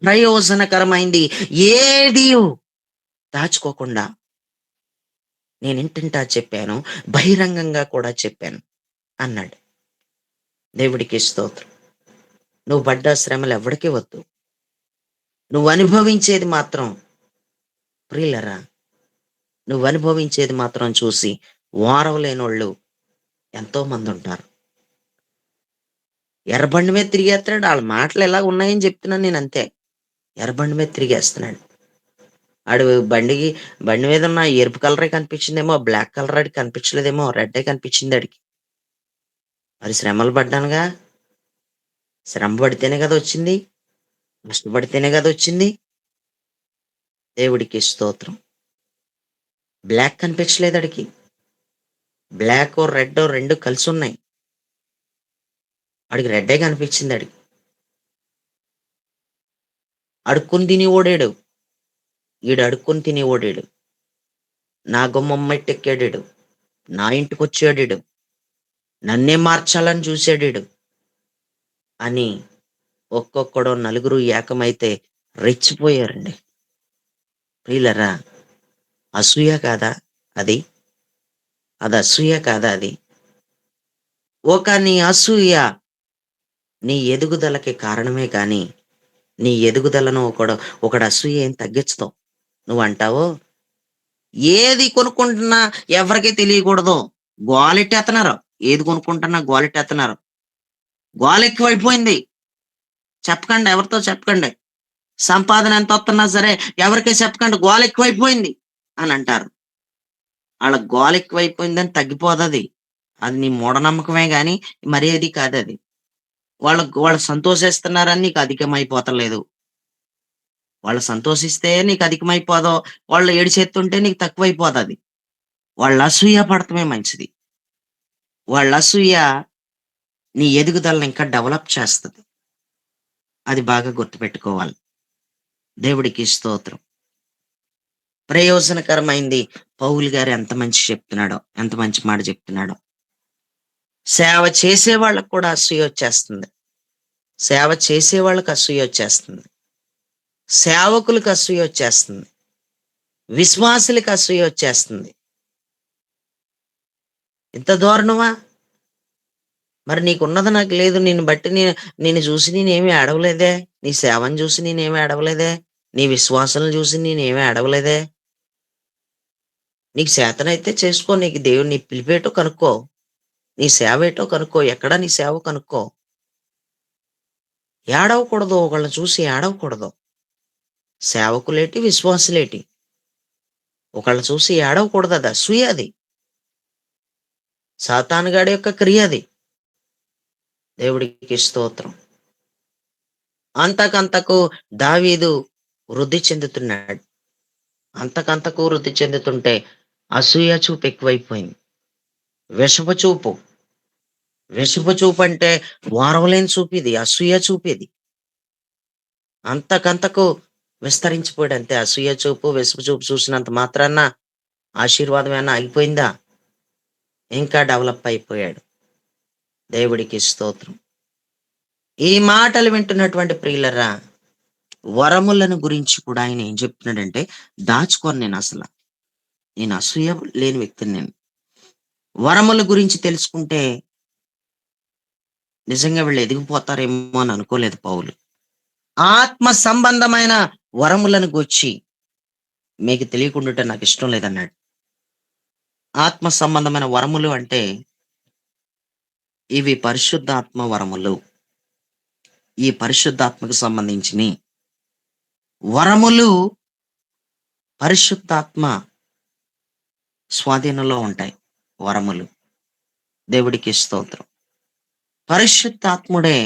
ప్రయోజనకరమైంది ఏది దాచుకోకుండా నేనింటింటా చెప్పాను, బహిరంగంగా కూడా చెప్పాను అన్నాడు. దేవుడికి స్తోత్రం. నువ్వు పడ్డ శ్రమలు ఎవడికి వద్దు. నువ్వు అనుభవించేది మాత్రం ప్రియులరా, నువ్వు అనుభవించేది మాత్రం చూసి ఓర్వలేనోళ్ళు ఎంతో మంది ఉంటారు. ఎర్రబండి మీద తిరిగేస్తున్నాడు. ఆళ్ళ మాటలు ఎలా ఉన్నాయని చెప్తున్నాను నేనంతే. ఎర్రబండి మీద తిరిగేస్తున్నాడు. ఆడు బండి మీద ఉన్న ఎరుపు కలరే కనిపించిందేమో, బ్లాక్ కలర్ ఆడికి కనిపించలేదేమో, రెడ్డే కనిపించింది ఆడికి. మరి శ్రమలు పడ్డానుగా. శ్రమ పడితేనే కదా వచ్చింది. కష్టపడితేనే కదా వచ్చింది. దేవుడికి స్తోత్రం. బ్లాక్ కనిపించలేదు ఆడికి. బ్లాక్ రెడ్ రెండు కలిసి ఉన్నాయి. ఆడికి రెడ్డే కనిపించింది ఆడికి. అడుక్కుని తిని ఓడాడు. ఈడు అడుక్కుని తిని ఓడాడు. నా గుమ్మం మెట్టెక్కాడీడు. నా ఇంటికొచ్చాడీడు. నన్నే మార్చాలని చూసాడీడు అని ఒక్కొక్కడు నలుగురు ఏకమైతే రెచ్చిపోయారండి. ప్రియులరా, అసూయ కాదా అది? అది అసూయ కాదా అది? నీ అసూయ నీ ఎదుగుదలకి కారణమే కానీ నీ ఎదుగుదలను ఒకడు అసూయ ఏం తగ్గించదు. నువ్వు అంటావు ఏది కొనుక్కుంటున్నా ఎవరికీ తెలియకూడదు. గోలెట్టేస్తున్నారు. ఏది కొనుక్కుంటున్నా గోలెట్టేస్తున్నారు. గోల ఎక్కువైపోయింది. చెప్పకండి, ఎవరితో చెప్పకండి. సంపాదన ఎంత వస్తున్నా సరే ఎవరికీ చెప్పకండి, గోల ఎక్కువైపోయింది అని అంటారు. వాళ్ళ గోల ఎక్కువైపోయిందని తగ్గిపోదది. అది నీ మూఢనమ్మకమే గాని మరేది కాదది. వాళ్ళు సంతోషిస్తున్నారని నీకు అధికమైపోతలేదు. వాళ్ళు సంతోషిస్తే నీకు అధికమైపోదో, వాళ్ళు ఏడిచేత్తుంటే నీకు తక్కువైపోతది. వాళ్ళ అసూయ పడటమే మంచిది. వాళ్ళ అసూయ నీ ఎదుగుదలని ఇంకా డెవలప్ చేస్తది. అది బాగా గుర్తుపెట్టుకోవాలి. దేవుడికి స్తోత్రం. ప్రయోజనకరమైంది పౌలు గారు ఎంత మంచి చెప్తున్నాడో, ఎంత మంచి మాట చెప్తున్నాడో. సేవ చేసే వాళ్ళకు కూడా అసూయ వచ్చేస్తుంది. సేవ చేసే వాళ్ళకి అసూయ వచ్చేస్తుంది. సేవకులకు అసూయ వచ్చేస్తుంది. విశ్వాసులకు అసూయ వచ్చేస్తుంది. ఇంత దారుణమా? మరి నీకున్నది నాకు లేదు. నిన్ను బట్టి నిన్ను చూసి నేనేమి అడవలేదే. నీ సేవను చూసి నేనేమి అడవలేదే. నీ విశ్వాసాలను చూసి నేనేమి అడవలేదే. నీకు చేతనైతే చేసుకో. నీకు దేవుడు నీ పిలిపేటో కనుక్కో. నీ సేవ ఏటో కనుక్కో. ఎక్కడ నీ సేవ కనుక్కో. ఏడవకూడదు. ఒకళ్ళని చూసి ఏడవకూడదు. సేవకులేటి, విశ్వాసులేటి. ఒకళ్ళని చూసి ఏడవకూడదు. అది అసూయ. అది సాతానుగాడి యొక్క క్రియ. అది దేవుడికి స్తోత్రం. అంతకంతకు దావీదు వృద్ధి చెందుతున్నాడు. అంతకంతకు వృద్ధి చెందుతుంటే అసూయ చూపు ఎక్కువైపోయింది. విషపు చూపు. విషపు చూపు అంటే ఓర్వలేని చూపు. ఇది అసూయ చూపు. ఇది అంతకంతకు విస్తరించిపోయాడు. అంతే. అసూయ చూపు, విషపు చూపు చూసినంత మాత్రాన ఆశీర్వాదం ఏమైనా ఆగిపోయిందా? ఇంకా డెవలప్ అయిపోయాడు. దేవుడికి స్తోత్రం. ఈ మాటలు వింటున్నటువంటి ప్రియులరా, వరములను గురించి కూడా ఆయన ఏం చెప్తున్నాడంటే, దాచుకోను నేను అసూయ లేని వ్యక్తిని నేను. వరముల గురించి తెలుసుకుంటే నిజంగా వీళ్ళు ఎదిగిపోతారేమో అని అనుకోలేదు పౌలు. ఆత్మ సంబంధమైన వరములను గూర్చి మీకు తెలియకుండా నాకు ఇష్టం లేదన్నాడు. ఆత్మ సంబంధమైన వరములు అంటే ఇవి పరిశుద్ధాత్మ వరములు. ఈ పరిశుద్ధాత్మకు సంబంధించిన వరములు పరిశుద్ధాత్మ స్వాధీనంలో ఉంటాయి. వరములు. దేవుడికి స్తోత్రం. పరిశుద్ధాత్ముడే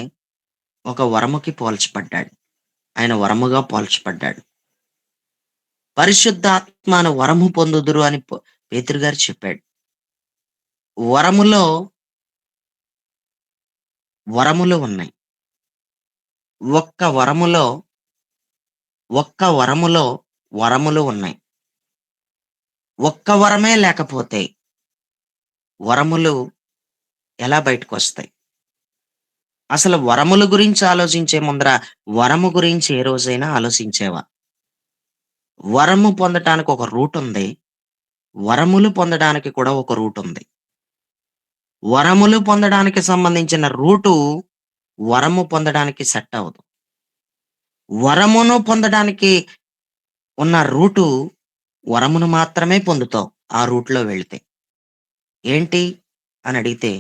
ఒక వరముకి పోల్చబడ్డాడు. ఆయన వరముగా పోల్చబడ్డాడు. పరిశుద్ధాత్మను వరము పొందుదురు అని పేతురు గారు చెప్పాడు. వరములో వరములు ఉన్నాయి. ఒక్క వరములో వరములు ఉన్నాయి. ఒక్క వరమే లేకపోతే వరములు ఎలా బయటకు వస్తాయి? అసలు వరముల గురించి ఆలోచించే ముందర వరము గురించి ఏ రోజైనా ఆలోచించేవా? వరము పొందటానికి ఒక రూట్ ఉంది. వరములు పొందడానికి కూడా ఒక రూట్ ఉంది. వరములు పొందడానికి సంబంధించిన రూటు వరము పొందడానికి సెట్ అవ్వదు. వరమును పొందడానికి ఉన్న రూటు వరమును మాత్రమే పొందుతావు ఆ రూట్లో వెళితే. ఏంటి అని అడిగితే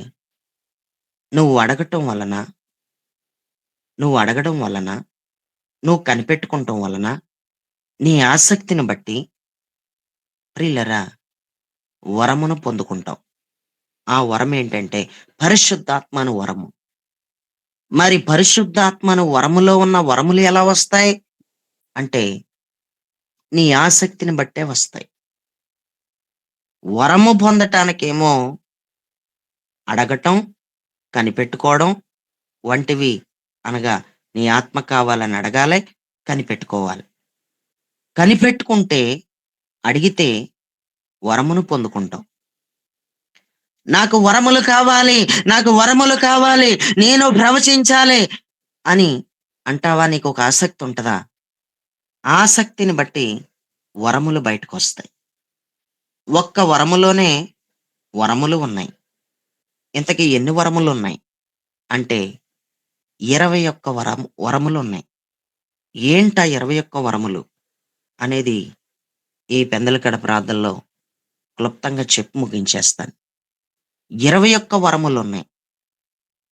నువ్వు అడగటం వలన, నువ్వు కనిపెట్టుకుంటం వలన, నీ ఆసక్తిని బట్టి ప్రియులరా వరమును పొందుకుంటావు. ఆ వరం ఏంటంటే పరిశుద్ధాత్మను వరము. మరి పరిశుద్ధాత్మను వరములో ఉన్న వరములు ఎలా వస్తాయి అంటే నీ ఆసక్తిని బట్టే వస్తాయి. వరము పొందటానికేమో అడగటం, కనిపెట్టుకోవడం వంటివి, అనగా నీ ఆత్మ కావాలని అడగాలి, కనిపెట్టుకోవాలి. కనిపెట్టుకుంటే, అడిగితే వరమును పొందుకుంటాం. నాకు వరములు కావాలి, నేను ప్రవచించాలి అని అంటావా? నీకు ఒక ఆసక్తి ఉంటుందా? ఆసక్తిని బట్టి వరములు బయటకు వస్తాయి. ఒక్క వరములోనే వరములు ఉన్నాయి. ఇంతకీ ఎన్ని వరములు ఉన్నాయి అంటే 21 వరములు ఉన్నాయి. ఏంటా 21 వరములు అనేది ఈ పెందలకడ ప్రార్థనలో క్లుప్తంగా చెప్పి ముగించేస్తాను. 21 వరములు ఉన్నాయి.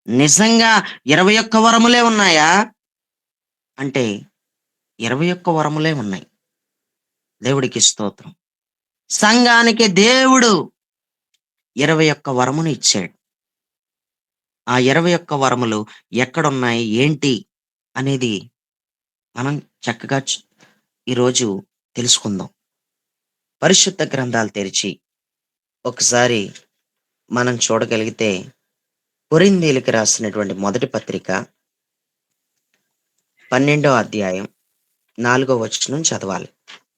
నిజంగా 21 వరములే ఉన్నాయా అంటే 21 వరములే ఉన్నాయి. దేవుడికి స్తోత్రం. సంఘానికి దేవుడు 21 వరమును ఇచ్చాడు. ఆ 21 వరములు ఎక్కడున్నాయి, ఏంటి అనేది మనం చక్కగా ఈరోజు తెలుసుకుందాం. పరిశుద్ధ గ్రంథాలు తెరిచి ఒకసారి మనం చూడగలిగితే కొరింథీయులకు రాసినటువంటి మొదటి పత్రిక 12వ అధ్యాయం 4వ వచనం చదవాలి.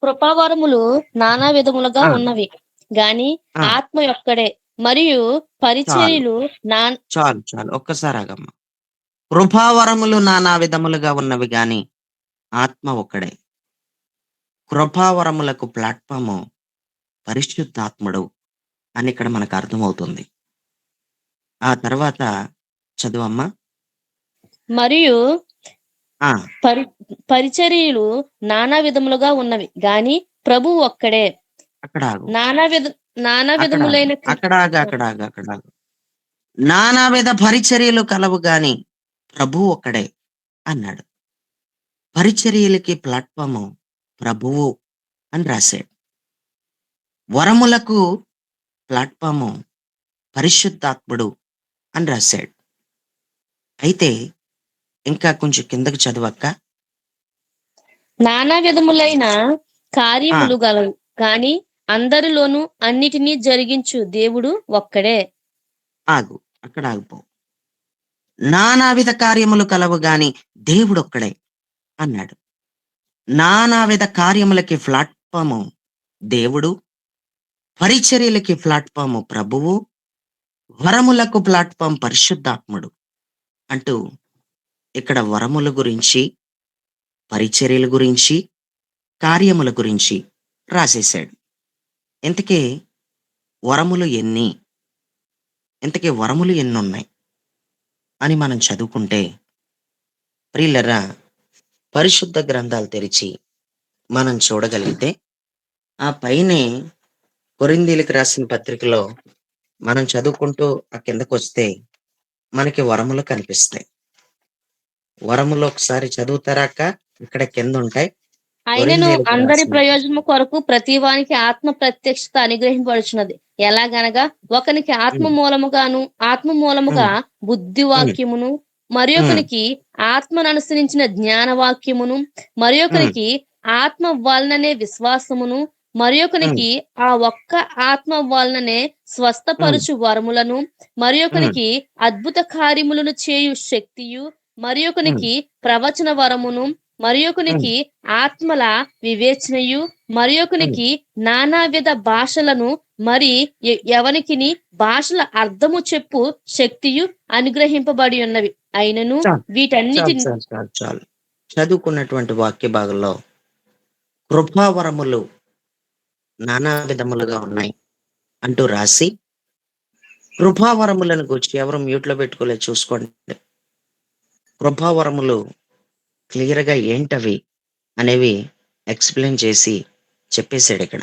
కృపావరములు నానా విధములుగా ఆ, ఉన్నవి గాని ఆ, ఆత్మ ఒక్కడే. మరియు చాలు పరిచర్యలు చాలు చాలు ఒక్కసారి ఆగమ్మ. కృపావరములు నానా విధములుగా ఉన్నవి గాని ఆత్మ ఒక్కడే. కృపావరములకు ప్లాట్ఫాము పరిశుద్ధాత్ముడు అని ఇక్కడ మనకు అర్థమవుతుంది. ఆ తర్వాత చదువమ్మా. మరియు ఆ, పరిచర్యలు నానా విధములుగా ఉన్నవి గాని ప్రభు ఒక్కడే. అక్కడ ఆగు, నానా అక్కడ ఆగు, విధములైన అక్కడ ఆగు, అక్కడ ఆగు, అక్కడ ఆగు. నానావిధ పరిచర్యలు కలవు గాని ప్రభు ఒక్కడే అన్నాడు. పరిచర్యలకి ప్లాట్ఫాము ప్రభువు అని రాశాడు. వరములకు ప్లాట్ఫాము పరిశుద్ధాత్ముడు అని రాశాడు. అయితే ఇంకా కొంచెం కిందకి చదవక్క. నానా విధములైన ఆ, కార్యములు గలవు కానీ అందరిలోనూ అన్నిటినీ జరిగించు దేవుడు ఒక్కడే. ఆగు, అక్కడ ఆగిపో. నానావిధ కార్యములు కలవు గాని దేవుడొక్కడే అన్నాడు. నానావిధ కార్యములకి ప్లాట్ఫాము దేవుడు, పరిచర్యలకి ప్లాట్ఫాము ప్రభువు, వరములకు ప్లాట్ఫామ్ పరిశుద్ధాత్ముడు అంటూ ఇక్కడ వరముల గురించి, పరిచర్యల గురించి, కార్యముల గురించి రాసేశాడు. ఇంతకీ వరములు ఎన్ని ఉన్నాయి అని మనం చదువుకుంటే ప్రియులరా పరిశుద్ధ గ్రంథాలు తెరిచి మనం చూడగలిగితే ఆ పైనే కొరింథీయులకు రాసిన పత్రికలో మనం చదువుకుంటూ ఆ కిందకొస్తే మనకి వరములు కనిపిస్తాయి. వరములు ఒకసారి చదువుతారా అక్క? ఇక్కడ కింద ఉంటాయి. అయినను కొరింథీయులకు అందరి రాసిన ప్రయోజనము కొరకు ప్రతివానికి ఆత్మ ప్రత్యక్షత అనుగ్రహింపబడుచున్నది. ఎలాగనగా ఒకనికి ఉమ్, ఆత్మ మూలముగా ఉమ్, బుద్ధి ఉమ్, వాక్యమును, మరి ఉమ్, ఒకనికి ఆత్మను అనుసరించిన జ్ఞాన వాక్యమును, మరి ఉమ్, ఒకనికి ఆత్మ వలననే విశ్వాసమును, మరి ఉమ్, ఒకనికి ఆ ఒక్క ఆత్మ వలననే ఉమ్, స్వస్థపరుచు వరములను, మరి ఉమ్, ఒకనికి అద్భుత కార్యములను చేయు శక్తియు, మరి ఉమ్, ఒకనికి ప్రవచన వరమును, మరి ఉమ్, ఒకనికి ఆత్మల వివేచనయు, మరి ఉమ్. ఒకనికి నానావిధ భాషలను, మరి ఎవనికిని భాషల అర్థము చెప్పు శక్తియు అనుగ్రహింపబడి ఉన్నవి. అయినను చాలు చాలు వీటన్నిటిని చాలు చాలు చాలు. చదువుకున్నటువంటి వాక్య భాగంలో కృపావరములు నానా విధములుగా ఉన్నాయి అంటూ రాసి, కృపావరములను గురించి ఎవరు మ్యూట్ లో పెట్టుకోలేదు చూసుకోండి. కృపావరములు క్లియర్ గా ఏంటవి అనేవి ఎక్స్ప్లెయిన్ చేసి చెప్పేశాడు ఇక్కడ.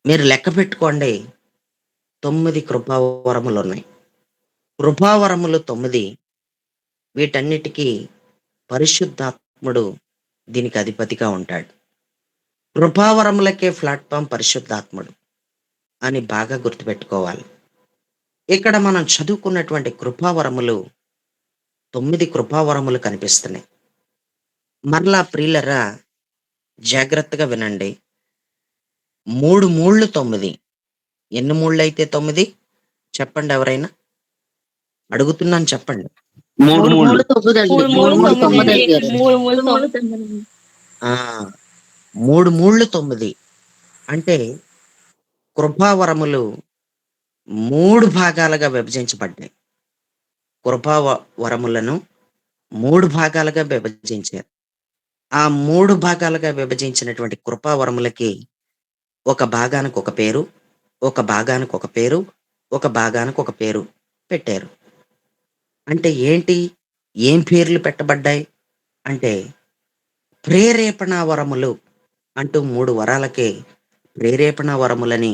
మీరు లెక్క పెట్టుకోండి, 9 కృపావరములు ఉన్నాయి. కృపావరములు 9. వీటన్నిటికీ పరిశుద్ధాత్ముడు దీనికి అధిపతిగా ఉంటాడు. కృపావరములకే ప్లాట్ఫామ్ పరిశుద్ధాత్ముడు అని బాగా గుర్తుపెట్టుకోవాలి. ఇక్కడ మనం చదువుకున్నటువంటి కృపావరములు 9 కృపావరములు కనిపిస్తున్నాయి. మరలా ప్రియులరా, జాగ్రత్తగా వినండి. 3 మూళ్ళు 9. ఎన్ని మూళ్ళైతే 9? చెప్పండి ఎవరైనా. అడుగుతున్నాను చెప్పండి. 3 మూడు మూళ్ళు. మూడు తొమ్మిది అండి. మూడు మూడు మూడు మూడు తొమ్మిది తొమ్మిది అండి. అయ్యారు. మూడు మూడు మూడు మూడు తొమ్మిది. తొమ్మిది. ఆ 3 మూళ్ళు 9 అంటే కృపావరములు 3 భాగాలుగా విభజించబడ్డాయి. వరములను 3 భాగాలుగా విభజించారు. ఆ 3 భాగాలుగా విభజించినటువంటి కృపావరములకి ఒక భాగానికి ఒక పేరు, ఒక భాగానికి ఒక పేరు, ఒక భాగానికి ఒక పేరు పెట్టారు. అంటే ఏంటి? ఏం పేర్లు పెట్టబడ్డాయి అంటే, ప్రేరేపణ వరములు అంటూ 3 వరాలకే ప్రేరేపణ వరములని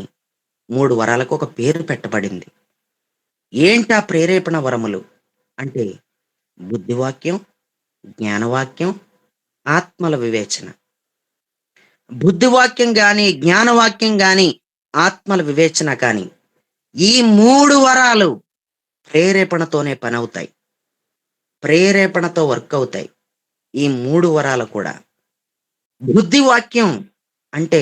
3 వరాలకు ఒక పేరు పెట్టబడింది. ఏంటా ప్రేరేపణ వరములు అంటే, బుద్ధివాక్యం, జ్ఞానవాక్యం, ఆత్మల వివేచన. బుద్ధివాక్యం గాని, జ్ఞానవాక్యం గాని, ఆత్మల వివేచన కానీ, ఈ 3 వరాలు ప్రేరేపణతోనే పనవుతాయి. ప్రేరేపణతో వర్క్ అవుతాయి ఈ 3 వరాలు కూడా. బుద్ధివాక్యం అంటే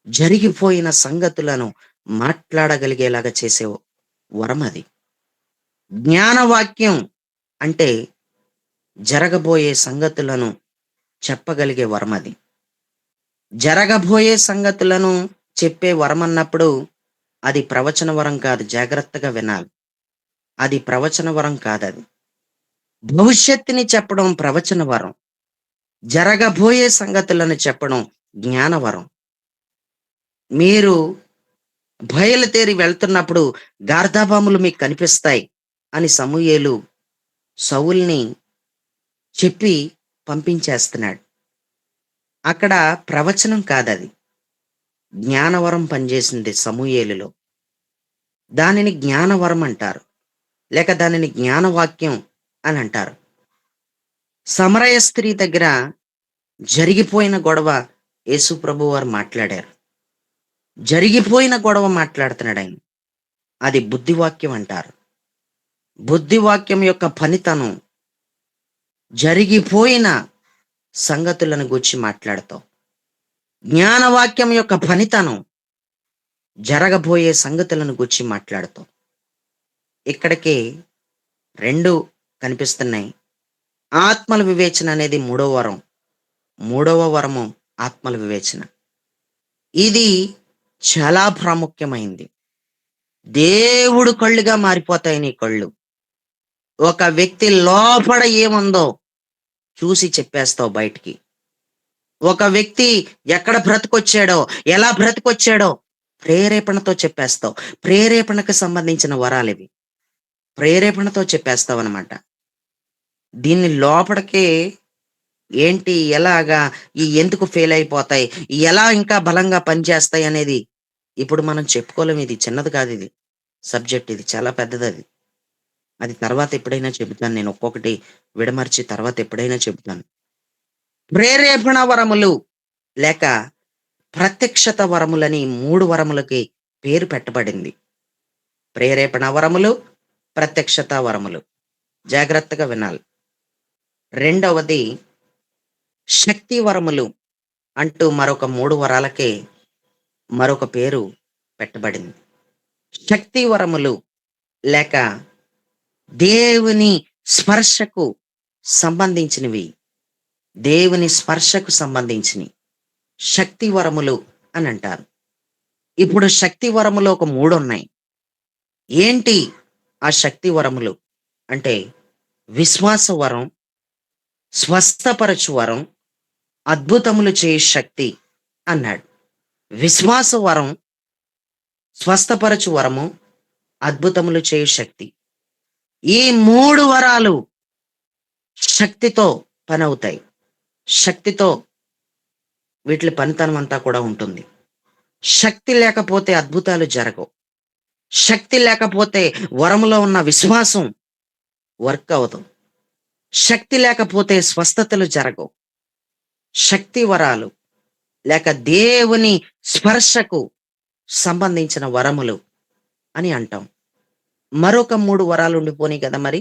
జరిగిపోయిన సంగతులను మాట్లాడగలిగేలాగా చేసే వరం అది. జ్ఞానవాక్యం అంటే జరగబోయే సంగతులను చెప్పగలిగే వరం అది. జరగబోయే సంగతులను చెప్పే వరం అన్నప్పుడు అది ప్రవచన వరం కాదు, జాగ్రత్తగా వినాలి. అది ప్రవచన వరం కాదది. భవిష్యత్తుని చెప్పడం ప్రవచన వరం. జరగబోయే సంగతులను చెప్పడం జ్ఞానవరం. మీరు బయలుదేరి వెళ్తున్నప్పుడు గార్ధాబాములు మీకు కనిపిస్తాయి అని సమూయేలు సౌల్ని చెప్పి పంపించేస్తున్నాడు. అక్కడ ప్రవచనం కాదది, జ్ఞానవరం పనిచేసింది సమూయేలులో. దానిని జ్ఞానవరం అంటారు, లేక దానిని జ్ఞానవాక్యం అని అంటారు. సమరయ స్త్రీ దగ్గర జరిగిపోయిన గొడవ యేసు ప్రభు వారు మాట్లాడారు. జరిగిపోయిన గొడవ మాట్లాడుతున్నాడు ఆయన. అది బుద్ధివాక్యం అంటారు. బుద్ధివాక్యం యొక్క పనితనం జరిగిపోయిన సంగతులను గూర్చి మాట్లాడతాం. జ్ఞానవాక్యం యొక్క పనితనం జరగబోయే సంగతులను గూర్చి మాట్లాడతాం. ఇక్కడికి 2 కనిపిస్తున్నాయి. ఆత్మల వివేచన అనేది 3వ వరం. 3వ వరము ఆత్మల వివేచన. ఇది చాలా ప్రాముఖ్యమైంది. దేవుడు కళ్ళుగా మారిపోతాయి నీ కళ్ళు. ఒక వ్యక్తి లోపల ఏముందో చూసి చెప్పేస్తావు బయటికి. ఒక వ్యక్తి ఎక్కడ బ్రతికొచ్చాడో, ఎలా బ్రతికొచ్చాడో ప్రేరేపణతో చెప్పేస్తావు. ప్రేరేపణకు సంబంధించిన వరాలివి. ప్రేరేపణతో చెప్పేస్తావు అనమాట. దీన్ని లోపలికి ఏంటి, ఎలాగా, ఈ ఎందుకు ఫెయిల్ అయిపోతాయి, ఎలా ఇంకా బలంగా పనిచేస్తాయి అనేది ఇప్పుడు మనం చెప్పుకోలేం, ఇది చిన్నది కాదు, ఇది సబ్జెక్ట్ ఇది చాలా పెద్దది అది. అది తర్వాత ఎప్పుడైనా చెబుతాను, నేను ఒక్కొక్కటి విడమర్చి తర్వాత ఎప్పుడైనా చెబుతాను. ప్రేరేపణ వరములు లేక ప్రత్యక్షత వరములని 3 వరములకి పేరు పెట్టబడింది. ప్రేరేపణ వరములు, ప్రత్యక్షత వరములు. జాగ్రత్తగా వినాలి. రెండవది శక్తి వరములు అంటూ మరొక 3 వరాలకి మరొక పేరు పెట్టబడింది. శక్తి వరములు లేక దేవుని స్పర్శకు సంబంధించినవి. దేవుని స్పర్శకు సంబంధించినవి శక్తి వరములు అని అంటారు. ఇప్పుడు శక్తి వరములు ఒక 3 ఉన్నాయి. ఏంటి ఆ శక్తి వరములు అంటే విశ్వాస వరం, స్వస్థపరచు వరం, అద్భుతములు చేయు శక్తి అన్నాడు. విశ్వాస వరం, స్వస్థపరచు వరము, అద్భుతములు చేయు శక్తి. ఈ 3 వరాలు శక్తితో పని అవుతాయి. శక్తితో వీటి పనితనం అంతా కూడా ఉంటుంది. శక్తి లేకపోతే అద్భుతాలు జరగవు. శక్తి లేకపోతే వరములో ఉన్న విశ్వాసం వర్క్ అవ్వదు. శక్తి లేకపోతే స్వస్థతలు జరగవు. శక్తి వరాలు లేక దేవుని స్పర్శకు సంబంధించిన వరములు అని అంటాం. మరొక 3 వరాలు ఉండిపోయినాయి కదా మరి.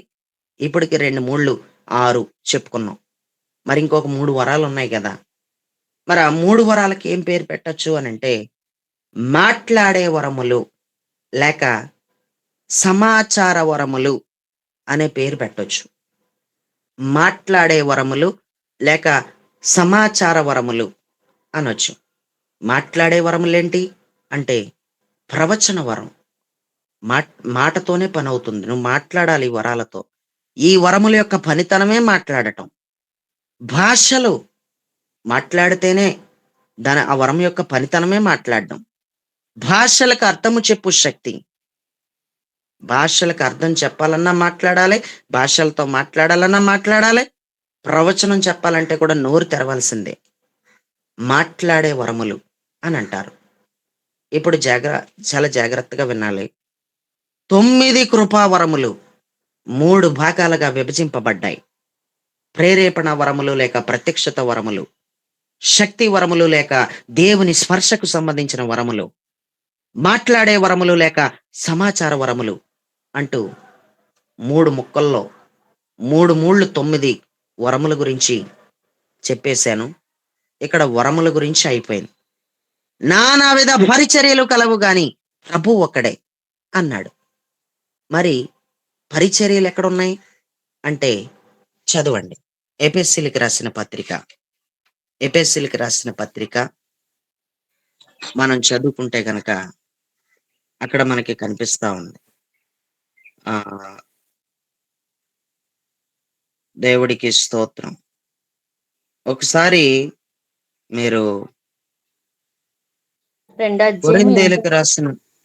ఇప్పటికి 2 3 6 చెప్పుకున్నాం. మరి ఇంకొక 3 వరాలు ఉన్నాయి కదా. మరి ఆ 3 వరాలకి ఏం పేరు పెట్టొచ్చు అని అంటే మాట్లాడే వరములు లేక సమాచార వరములు అనే పేరు పెట్టొచ్చు. మాట్లాడే వరములు లేక సమాచార వరములు అనొచ్చు. మాట్లాడే వరములేంటి అంటే ప్రవచన వరం. మాటతోనే పని అవుతుంది. నువ్వు మాట్లాడాలి ఈ వరాలతో. ఈ వరముల యొక్క పనితనమే మాట్లాడటం. భాషలు మాట్లాడితేనే ఆ వరం యొక్క పనితనమే మాట్లాడడం. భాషలకు అర్థము చెప్పు శక్తి. భాషలకు అర్థం చెప్పాలన్నా మాట్లాడాలి, భాషలతో మాట్లాడాలన్నా మాట్లాడాలి. ప్రవచనం చెప్పాలంటే కూడా నోరు తెరవాల్సిందే. మాట్లాడే వరములు అని అంటారు. ఇప్పుడు చాలా జాగ్రత్తగా వినాలి. 9 కృపావరములు 3 భాగాలుగా విభజింపబడ్డాయి. ప్రేరేపణ వరములు లేక ప్రత్యక్షత వరములు, శక్తి వరములు లేక దేవుని స్పర్శకు సంబంధించిన వరములు, మాట్లాడే వరములు లేక సమాచార వరములు అంటూ 3 ముక్కల్లో 3 3 9 వరముల గురించి చెప్పేశాను. ఇక్కడ వరముల గురించి అయిపోయింది. నానావిధ పరిచర్యలు కలవు గాని ప్రభు ఒక్కడే అన్నాడు. మరి పరిచర్యలు ఎక్కడున్నాయి అంటే చదవండి. ఎఫెసీయులకు రాసిన పత్రిక మనం చదువుకుంటే గనక అక్కడ మనకి కనిపిస్తా ఉంది. ఆ దేవుడికి స్తోత్రం. ఒకసారి మీరు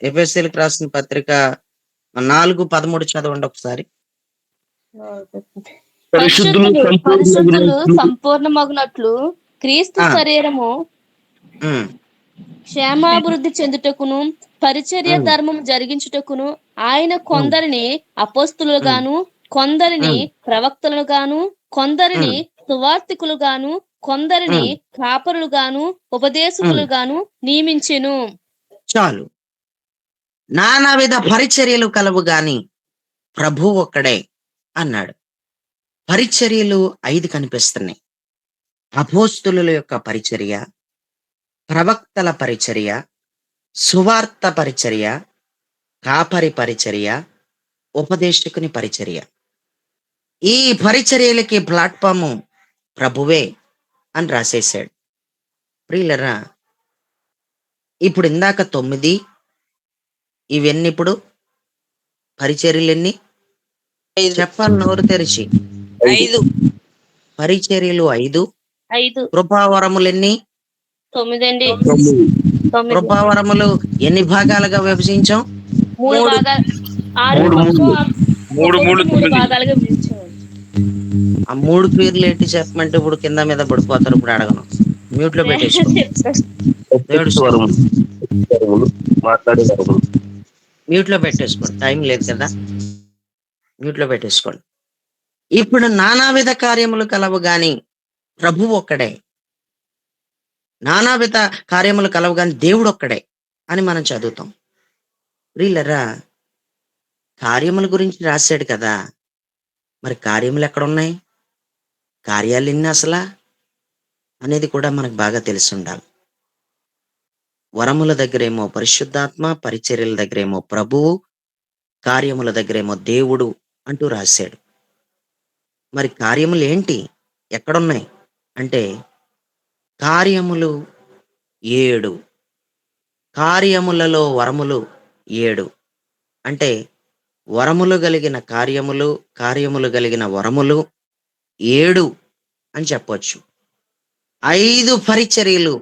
ఎఫెసీయులకు రాసిన పత్రిక 4:13 చదవండి ఒకసారి. పరిశుద్ధులు సంపూర్ణమగునట్లు క్రీస్తు శరీరము క్షేమాభివృద్ధి చెందుటకును పరిచర్య ధర్మం జరిగించుటకును ఆయన కొందరిని అపోస్తులుగాను, కొందరిని ప్రవక్తలుగాను, కొందరిని సువార్తికులుగాను, కొందరిని కాపరులుగాను, ఉపదేశకులుగాను నియమించెను. చాలు. నానావిధ పరిచర్యలు కలవు గాని ప్రభు ఒక్కడే అన్నాడు. పరిచర్యలు 5 కనిపిస్తున్నాయి. అపోస్తులుల యొక్క పరిచర్య, ప్రవక్తల పరిచర్య, సువార్త పరిచర్య, కాపరి పరిచర్య, ఉపదేశకుని పరిచర్య. ఈ పరిచర్యలకి ప్లాట్ఫాము ప్రభువే అని రాసేశాడు. ప్రియులరా, ఇప్పుడు ఇందాక 9, ఇవన్నీ ఇప్పుడు పరిచర్యలు ఎన్ని చెప్పాలి నోరు తెరిచి? 5. పరిచర్యలు 5. 5 కృపావరములు ఎన్ని? 9 అండి. కృపావరములు ఎన్ని భాగాలుగా విభజించాం? 3 భాగాలు. 3 భాగాలుగా విభజించాం. ఆ 3 పేర్లు ఏంటి చెప్పమంటే ఇప్పుడు కింద మీద పడిపోతారు. ఇప్పుడు అడగను, మ్యూట్ లో పెట్టేసుకో. దేవుడు ప్రత్యక్ష వరములు, వరములు, మాట్లాడే వరములు. మ్యూట్ లో పెట్టేసుకోండి, టైం లేదు కదా, మ్యూట్ లో పెట్టేసుకోండి. ఇప్పుడు నానావిధ కార్యములు కలవు గాని ప్రభువు ఒక్కడే, నానావిధ కార్యములు కలవు గాని దేవుడు ఒక్కడే అని మనం చదువుతాం. ప్రియులరా, కార్యముల గురించి రాశాడు కదా, మరి కార్యములు ఎక్కడున్నాయి, కార్యాలు ఎన్ని అసలా అనేది కూడా మనకు బాగా తెలిసి ఉండాలి. వరముల దగ్గరేమో పరిశుద్ధాత్మ, పరిచర్యల దగ్గరేమో ప్రభువు, కార్యముల దగ్గరేమో దేవుడు అంటూ రాశాడు. మరి కార్యములు ఏంటి, ఎక్కడున్నాయి అంటే కార్యములు 7, కార్యములలో వరములు 7. అంటే వరములు కలిగిన కార్యములు, కార్యములు కలిగిన వరములు 7 అని చెప్పొచ్చు. 5 పరిచర్యలు,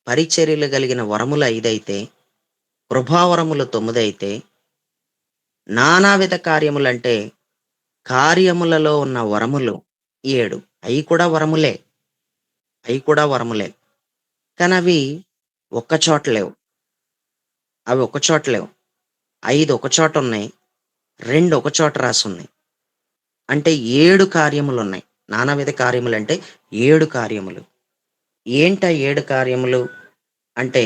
పరిచర్యలు కలిగిన వరములు 5 అయితే, కృపావరములు 9 అయితే, నానావిధ కార్యములు అంటే కార్యములలో ఉన్న వరములు 7. అవి కూడా వరములే, అవి కూడా వరములే. కానీ అవి ఒక్క చోట లేవు, అవి ఒక చోట లేవు. 5 ఒక చోట ఉన్నాయి, 2 ఒక చోట రాసి ఉన్నాయి. అంటే 7 కార్యములు ఉన్నాయి. నానావిధ కార్యములు అంటే 7 కార్యములు. ఏంట 7 కార్యములు అంటే,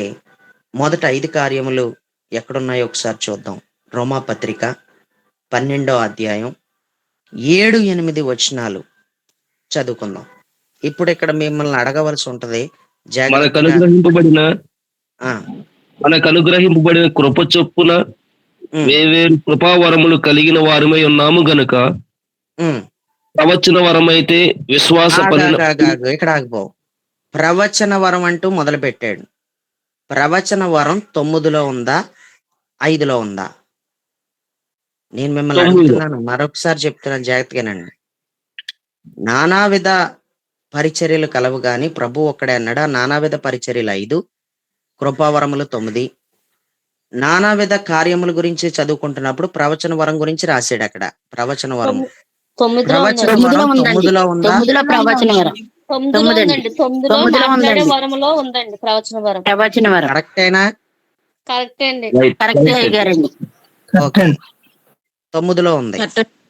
మొదట 5 కార్యములు ఎక్కడున్నాయో ఒకసారి చూద్దాం. రోమాపత్రిక 12వ అధ్యాయం 7, 8 వచనాలు చదువుకుందాం. ఇప్పుడు ఇక్కడ మిమ్మల్ని అడగవలసి ఉంటది మనకు జాగ్రత్తగా. అనుగ్రహింపబడిన ఆ, మనకు అనుగ్రహింపబడిన కృప చొప్పున ఉమ్, వేవేరు కృపావరములు కలిగిన వారమై ఉన్నాము గనుక, ఉమ్. ప్రవచన వరమైతే విశ్వాస ఇక్కడ ఆగిపోవు. ప్రవచన వరం అంటూ మొదలు పెట్టాడు. ప్రవచన వరం 9లో ఉందా, 5లో ఉందా? నేను మిమ్మల్ని 9. అడుగుతున్నాను, మరొకసారి చెప్తున్నాను జాగ్రత్తగానండి. నానావిధ పరిచర్యలు కలవు గాని ప్రభు ఒక్కడే అన్నాడా? నానావిధ పరిచర్యలు 5, కృపావరములు 9. నానావిధ కార్యముల గురించి చదువుకుంటున్నప్పుడు ప్రవచన వరం గురించి రాశాడు అక్కడ. ప్రవచన వరం, 9లో ప్రవచన ఉందండి. వరం 9లో ఉందా? 9లో ప్రవచన వరం. 9లో ఉందండి. 9లో 9లో మాట్లాడే ఉందండి. వరములో ఉందండి ప్రవచన వరం. ప్రవచన వరం కరెక్టేనా? కరెక్ట్ అండి. కరెక్ట్ అయ్యారండి. ఓకే, 9లో ఉంది.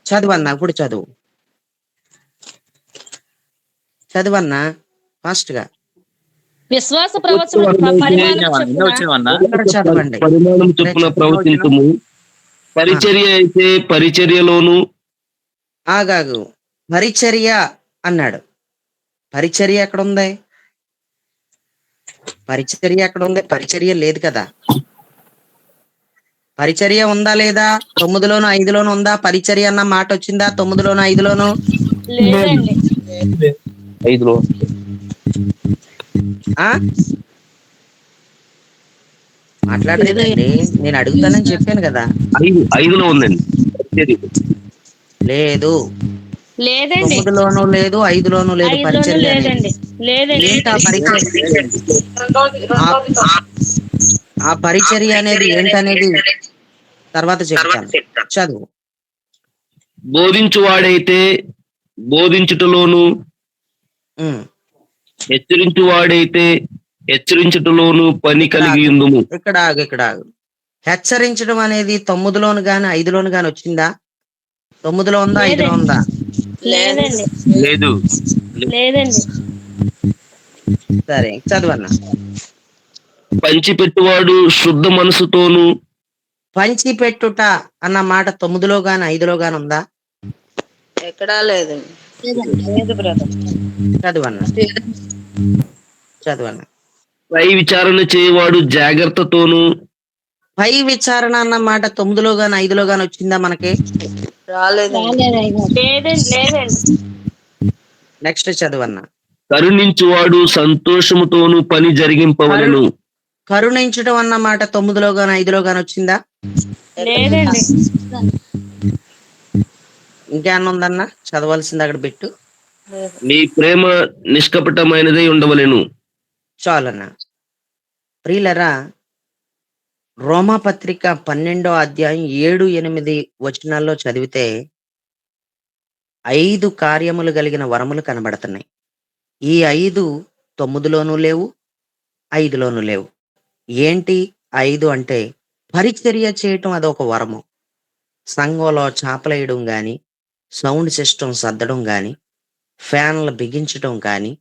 చదువన్నా, ఇప్పుడు చదువన్నా ఫాస్ట్ గా. విశ్వాస ప్రవచన చదవండి. పరిమాణం చొప్పున ప్రవచించము. పరిచర్య అయితే పరిచర్యలోను. ఆగాగు, పరిచర్య అన్నాడు. పరిచర్య ఎక్కడ ఉంది? పరిచర్య ఎక్కడ ఉంది? పరిచర్య లేదు కదా. పరిచర్య ఉందా లేదా? 9లోను 5లోను ఉందా? పరిచర్య అన్న మాట వచ్చిందా 9లోను 5లోను? లేదండి. 5లో ఆ మాట్లాడలేదండి, నేను అడుగుతానని చెప్పాను కదా. 5లో ఉందండి. లేదు, లేదండి. 9లోను లేదు, 5లోను లేదు 5లోను పరిచర్య అనేది. లేదండి. లేదండి. ఏంటి ఆ పరిచర్య? ఆ పరిచర్య అనేది ఏంటనేది తర్వాత చెప్తాను. చదువు. బోధించువాడైతే బోధించుటలోను, ఉమ్. హెచ్చరించువాడైతే హెచ్చరించుటలోను పని కలిగి ఉందుము. ఇక్కడ ఆగు. హెచ్చరించడం అనేది 9లోను గాని 5లోను గాని వచ్చిందా? 9లో ఉందా, 5లో ఉందా? లేదండి. లేదు. లేదండి. సరే చదవన్నా. పంచిపెట్టువాడు శుద్ధ మనసుతోను. పంచి పెట్టుట అన్న మాట 9లో గాని 5లో గాని ఉందా? ఎక్కడా లేదండి. చదవన్నా. పై విచారణ చేయవాడు జాగ్రత్తతోను. పై విచారణ అన్న మాట 9లో గాని 5లో గాని వచ్చిందా మనకి? రాలేదండి. లేదండి. నెక్స్ట్ చదవన్నా. కరుణించువాడు సంతోషముతోను పని జరిగింపవలెను. కరుణించడం అన్న మాట 9లో గాని 5లో గాని వచ్చిందా? లేదండి. ఇంకేమన్నా ఉందన్నా చదవాల్సింది అక్కడ పెట్టు. నీ ప్రేమ నిష్కపటమైనదై ఉండవలెను. చాలన్నా. ప్రియులరా, రోమాపత్రిక 12వ అధ్యాయం 7, 8 వచనాల్లో చదివితే 5 కార్యములు కలిగిన వరములు కనబడుతున్నాయి. ఈ 5 9లోనూ లేవు, 5లోనూ లేవు. ఏంటి 5 అంటే పరిచర్య చేయటం అదొక వరము. సంఘంలో చాపలేయడం గాని, సౌండ్ సిస్టమ్ సర్దడం గాని, ఫ్యాన్లు బిగించటం కానీ,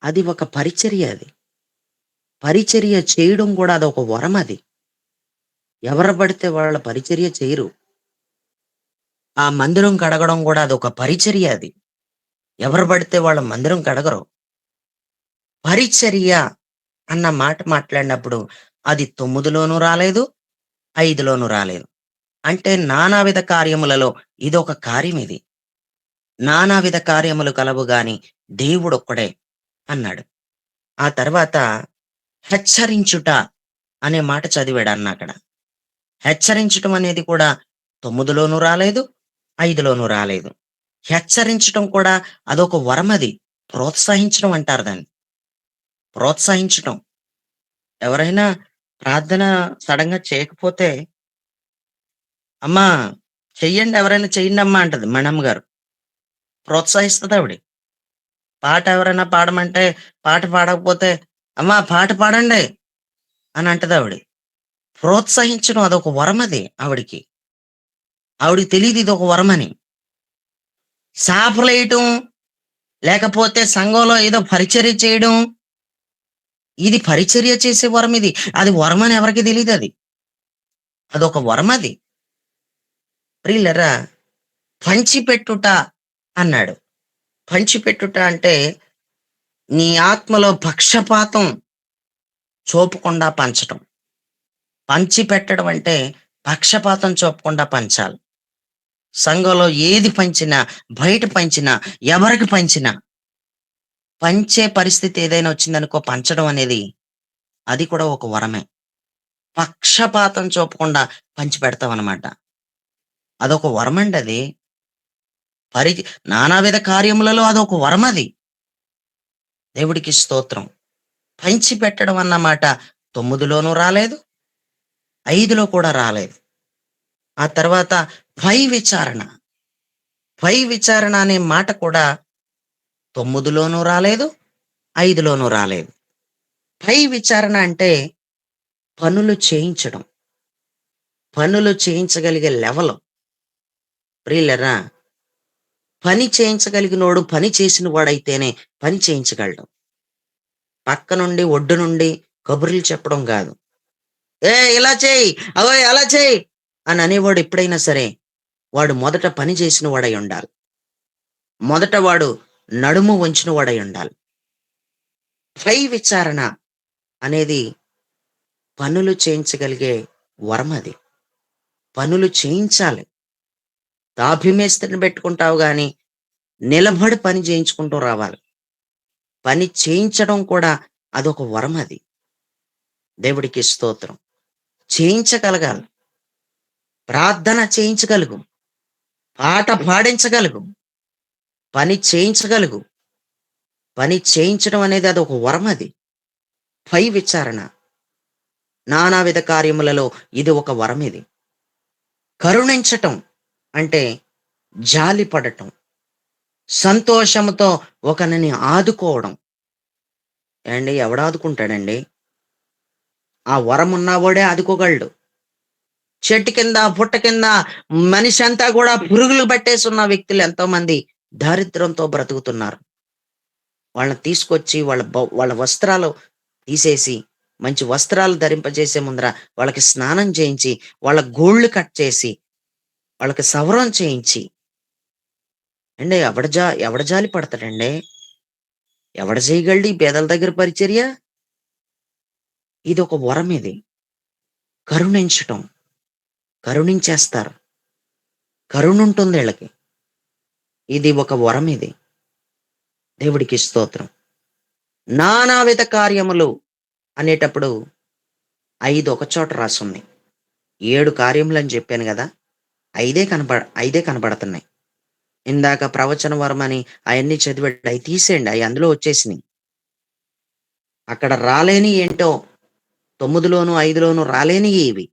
అది ఒక పరిచర్య అది. పరిచర్య చేయడం కూడా అదొక వరం అది. ఎవరు పడితే వాళ్ళ పరిచర్య చేయరు. ఆ మందిరం కడగడం కూడా అదొక పరిచర్య అది. ఎవరు పడితే వాళ్ళ మందిరం కడగరు. పరిచర్య అన్న మాట మాట్లాడినప్పుడు అది 9లోనూ రాలేదు, 5లోనూ రాలేదు. అంటే నానావిధ కార్యములలో ఇదొక కార్యం ఇది. నానావిధ కార్యములు కలవు గాని దేవుడొక్కడే అన్నాడు. ఆ తర్వాత హెచ్చరించుట అనే మాట చదివాడు అక్కడ. హెచ్చరించటం అనేది కూడా 9లోనూ రాలేదు, 5లోనూ రాలేదు. హెచ్చరించటం కూడా అదొక వరం అది. ప్రోత్సహించడం అంటారు దాన్ని. ప్రోత్సహించటం. ఎవరైనా ప్రార్థన సడన్‌గా చేయకపోతే, "అమ్మా చెయ్యండి, ఎవరైనా చెయ్యండమ్మా" అంటది మనమ్మ గారు. ప్రోత్సహిస్తదావిడ. పాట ఎవరైనా పాడమంటే, పాట పాడకపోతే, "అమ్మా పాట పాడండి" అని అంటదావిడ. ప్రోత్సహించడం అదొక వరం అది ఆవిడకి. ఆవిడకి తెలీదు ఇదొక వరమని. సాపలేయటం, లేకపోతే సంఘంలో ఏదో పరిచర్య చేయడం, ఇది పరిచర్య చేసే వరం ఇది. అది వరమని ఎవరికీ తెలీదది. అదొక వరమది. ప్రియులారా, పంచిపెట్టుట అన్నాడు. పంచిపెట్టుట అంటే నీ ఆత్మలో పక్షపాతం చూపకుండా పంచటం. పంచిపెట్టడం అంటే పక్షపాతం చూపకుండా పంచాలి. సంఘంలో ఏది పంచినా, బయట పంచినా, ఎవరికి పంచినా, పంచే పరిస్థితి ఏదైనా వచ్చిందనుకో, పంచడం అనేది అది కూడా ఒక వరమే. పక్షపాతం చూపకుండా పంచిపెడతామనమాట. అదొక వరమండి అది. పరి నానావిధ కార్యములలో అదొక వరమది. దేవుడికి స్తోత్రం. పంచిపెట్టడం అన్న మాట 9లోనూ రాలేదు, 5లో కూడా రాలేదు. ఆ తర్వాత పై విచారణ. పై విచారణ అనే మాట కూడా 9లోనూ రాలేదు, 5లోనూ రాలేదు. పై విచారణ అంటే పనులు చేయించడం. పనులు చేయించగలిగే లెవెల్. ప్రియులరా, పని చేయించగలిగినోడు పని చేసిన వాడైతేనే పని చేయించగలడు. పక్క నుండి, ఒడ్డు నుండి కబుర్లు చెప్పడం కాదు. ఇలా చేయి, అవో అలా చేయి అని అనేవాడు ఎప్పుడైనా సరే, వాడు మొదట పని చేసిన వాడై ఉండాలి. మొదట వాడు నడుము వంచిన వాడై ఉండాలి. పై విచారణ అనేది పనులు చేయించగలిగే వరం అది. పనులు చేయించాలి. తాపిమేస్త్రిని పెట్టుకుంటావు గాని నిలబడి పని చేయించుకుంటూ రావాలి. పని చేయించడం కూడా అదొక వరం అది. దేవుడికి స్తోత్రం. చేయించగలగాలి. ప్రార్థన చేయించగలుగు, పాట పాడించగలుగు, పని చేయించగలుగు. పని చేయించడం అనేది అదొక వరం అది. పై విచారణ. నానావిధ కార్యములలో ఇది ఒక వరం ఇది. కరుణించటం అంటే జాలి పడటం, సంతోషంతో ఒకరిని ఆదుకోవడం. ఏమండి, ఎవడు ఆదుకుంటాడండి? ఆ వరం ఉన్నవాడే ఆదుకోగలడు. చెట్టు కింద, పుట్ట కింద మనిషి అంతా కూడా పురుగులు పట్టేసి ఉన్న వ్యక్తులు ఎంతో మంది దారిద్ర్యంతో బ్రతుకుతున్నారు. వాళ్ళని తీసుకొచ్చి వాళ్ళ వస్త్రాలు తీసేసి మంచి వస్త్రాలు ధరింపజేసే ముందర వాళ్ళకి స్నానం చేయించి, వాళ్ళ గోళ్ళు కట్ చేసి, వాళ్ళకి సవరం చేయించి, అండి ఎవడ జాలి పడతాడండి? ఎవడ చేయగలడు ఈ పేదల దగ్గర పరిచర్య? ఇది ఒక వరం ఇది. కరుణించటం. కరుణించేస్తారు. కరుణుంటుంది వీళ్ళకి. ఇది ఒక వరం ఇది. దేవుడికి స్తోత్రం. నానావిధ కార్యములు అనేటప్పుడు 5 ఒక చోట రాసున్నాయి. 7 కార్యములు అని చెప్పాను కదా, 5 కనపడుతున్నాయి. ఇందాక ప్రవచన వరం అని అవన్నీ చదివాడు, అవి తీసేయండి, అవి అందులో వచ్చేసినాయి. అక్కడ రాలేని ఏంటో 9లోను 5లోను రాలేని ఇవి.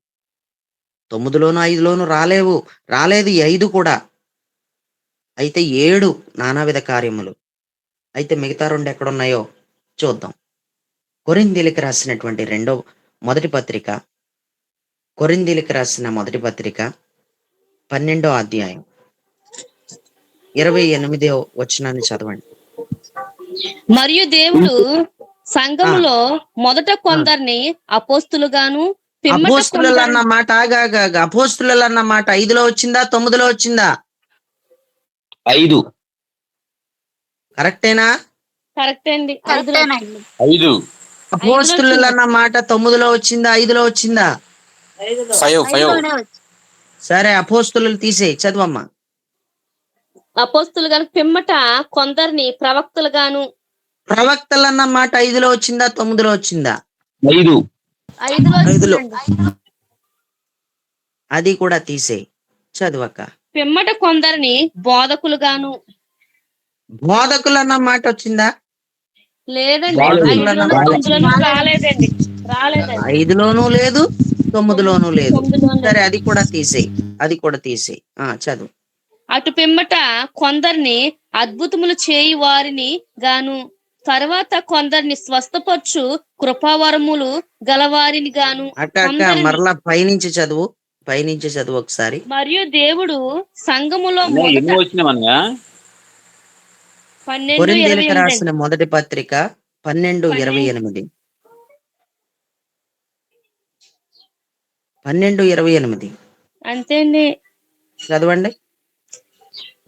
9లోను 5లోను రాలేదు ఈ 5 కూడా. అయితే 7 నానావిధ కార్యములు. అయితే మిగతా 2 ఎక్కడున్నాయో చూద్దాం. కొరింథీయులకు రాసినటువంటి మొదటి పత్రిక, కొరింథీయులకు రాసిన మొదటి పత్రిక 12వ అధ్యాయం 28వ వచనాన్ని చదవండి. మరియు దేవుడు సంఘములో మొదట కొందరిని అపోస్తులుగాను, పిమ్మట అపోస్తులు కొందరిని అన్న మాట అపోస్తులు అన్న మాట 5లో వచ్చిందా 9లో వచ్చిందా? 5. కరెక్టేనా? కరెక్ట్ అండి. కరెక్టేనండి. 5. అపోస్తులు అన్న మాట 9లో వచ్చిందా 5లో వచ్చిందా? 5. ఐదులోనే వచ్చి. సరే, అపోస్తులు తీసేయి, చదవమ్మా. అపోస్తులు గాను, పిమ్మట కొందరిని ప్రవక్తలుగాను. ప్రవక్తలు అన్న మాట 5లో వచ్చిందా 9లో వచ్చిందా? 5. 5లో 5లో. వచ్చిందండి. అది కూడా తీసేయి, చదవక. పిమ్మట కొందరిని బోధకులుగాను. బోధకులు అన్న మాట వచ్చిందా? లేదండి. రాలేదు. 5లోను 9లోను రాలేదండి. 5లోనూ లేదు 9లోనూ లేదు. 9లోను సరే, లేదు. అది కూడా తీసేయి, అది కూడా తీసేయి. చదువు. అటు పిమ్మట కొందరిని అద్భుతములు చేయి వారిని గాను, తర్వాత కొందరిని స్వస్థపరచు కృపావరములు గలవారిని గాను, అక్క మరలా పైనుంచి చదువు ఒకసారి. మరియు దేవుడు సంఘములో ఎన్ని వచ్చినామనగా కొరింథీయులకు 12:28 రాసిన మొదటి పత్రిక 12:28. 12:28 అంతే అండి. చదవండి.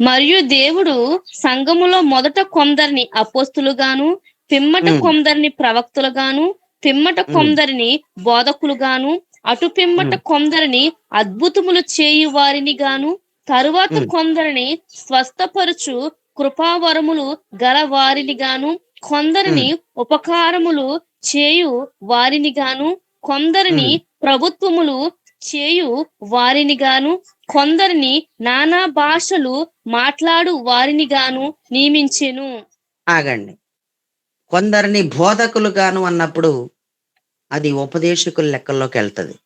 మరియు దేవుడు సంఘములో మొదట కొందరిని అపోస్తులుగాను, పిమ్మట కొందరిని ప్రవక్తలుగాను, పిమ్మట కొందరిని బోధకులుగాను, అటు పిమ్మట కొందరిని అద్భుతములు చేయు వారిని గాను, తరువాత కొందరిని స్వస్థపరచు కృపావరములు గల వారిని గాను, కొందరిని ఉపకారములు చేయు వారిని గాను, కొందరిని ప్రభుత్వములు చేయు వారిని గాను, కొందరిని నానా భాషలు మాట్లాడు వారిని గాను నియమించెను. ఆగండి. కొందరిని బోధకులు గాను అన్నప్పుడు అది ఉపదేశకుల లెక్కల్లోకి వెళ్తుంది.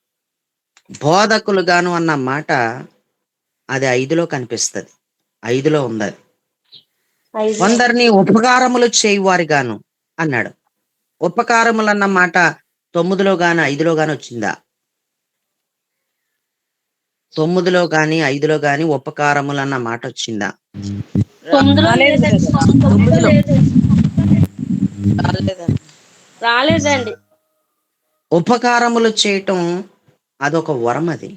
బోధకులు గాను అన్న మాట అది 5లో కనిపిస్తుంది. 5లో ఉంది అది. కొందరిని ఉపకారములు చేయువారి గాను అన్నాడు. ఉపకారములు అన్న మాట 9లో గాని 5లో గాని వచ్చిందా? 9లో గాని 5లో గాని ఉపకారములు అన్న మాట వచ్చిందా? 9లో లేదండి. 9లో లేదు. రాలేదండి. రాలేదండి. ఉపకారములు చేయటం అదొక వరం. అది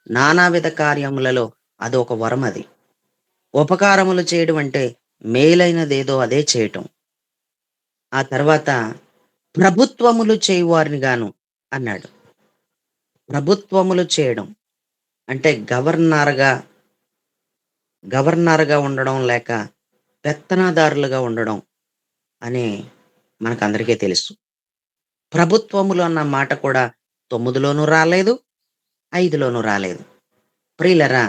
నానావిధ కార్యములలో అదొక వరం. అది ఉపకారములు చేయడం అంటే మేలైనదేదో అదే చేయటం. ఆ తర్వాత ప్రభుత్వములు చేయువారిని గాను అన్నాడు. ప్రభుత్వములు చేయడం అంటే గవర్నర్గా ఉండడం, లేక పెత్తనాదారులుగా ఉండడం అని మనకందరికీ తెలుసు. ప్రభుత్వములు అన్న మాట కూడా 9లోనూ రాలేదు 5లోనూ రాలేదు. ప్రియులరా,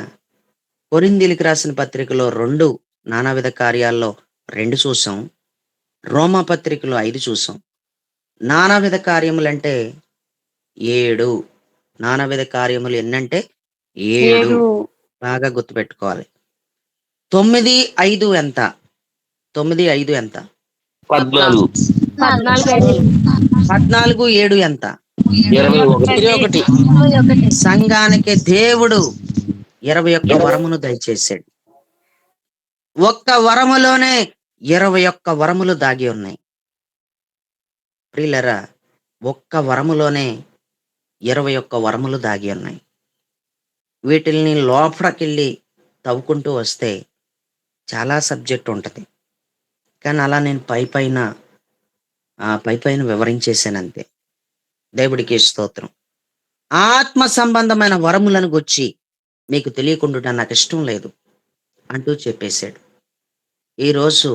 కొరింథీయులకు రాసిన పత్రికలో 2 నానావిధ కార్యాల్లో 2 చూసాం. రోమా పత్రికలో 5 చూసాం. నానావిధ కార్యములంటే 7. నానావిధ కార్యములు ఎన్నంటే 7. బాగా గుర్తుపెట్టుకోవాలి. 9, 5 ఎంత? 9, 5 ఎంత? 14. 14, 7 ఎంత? 21. సంఘానికి దేవుడు 21 వరమును దయచేశాడు. ఒక్క వరములోనే 21 వరములు దాగి ఉన్నాయి. ప్రియులరా, ఒక్క వరములోనే 21 వరములు దాగి ఉన్నాయి. వీటిల్ని లోపలికెళ్ళి తవ్వుకుంటూ వస్తే చాలా సబ్జెక్ట్ ఉంటుంది. కానీ అలా నేను పైపైన వివరించేశాను అంతే. దేవుడికి స్తోత్రం. ఆత్మ సంబంధమైన వరములను గుచ్చి మీకు తెలియకుండా నాకు ఇష్టం లేదు అంటూ చెప్పేశాడు. ఈరోజు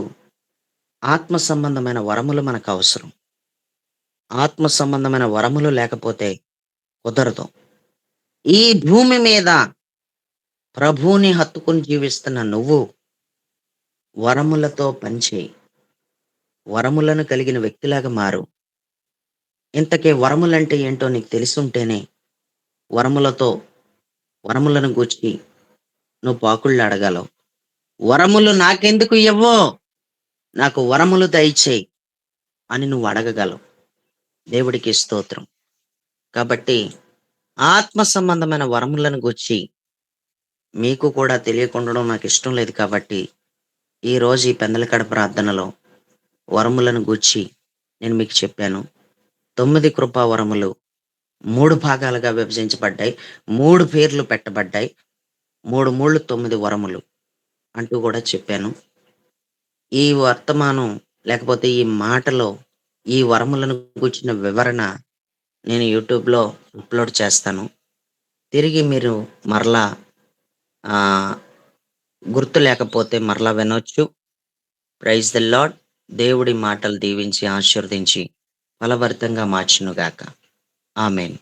ఆత్మ సంబంధమైన వరములు మనకు అవసరం. ఆత్మ సంబంధమైన వరములు లేకపోతే కుదరదు. ఈ భూమి మీద ప్రభువుని హత్తుకుని జీవిస్తున్న నువ్వు వరములతో పనిచేయి. వరములను కలిగిన వ్యక్తిలాగా మారు. ఇంతకీ వరములంటే ఏంటో నీకు తెలుసుంటేనే వరములను గూర్చి నువ్వు పాకుళ్ళు అడగలవు. వరములు నాకెందుకు ఇవ్వో, నాకు వరములు దయచేయి అని నువ్వు అడగగలవు. దేవుడికి స్తోత్రం. కాబట్టి ఆత్మ సంబంధమైన వరములను గూర్చి మీకు కూడా తెలియకుండడం నాకు ఇష్టం లేదు కాబట్టి, ఈరోజు ఈ పెందలకడ ప్రార్థనలో వరములను గూర్చి నేను మీకు చెప్పాను. 9 కృపా వరములు 3 భాగాలుగా విభజించబడ్డాయి. 3 పేర్లు పెట్టబడ్డాయి. 3 మూళ్ళు 9 వరములు అంటూ కూడా చెప్పాను. ఈ వర్తమానం లేకపోతే ఈ మాటలో ఈ వరములను గూర్చిన వివరణ నేను యూట్యూబ్‌లో అప్‌లోడ్ చేస్తాను. తిరిగి మీరు మరలా ఆహ్, గుర్తు లేకపోతే మరలా వినొచ్చు. Praise the Lord. దేవుడి మాటలు దీవించి, ఆశీర్వదించి ఫలభరితంగా మార్చునుగాక. ఆమేన్.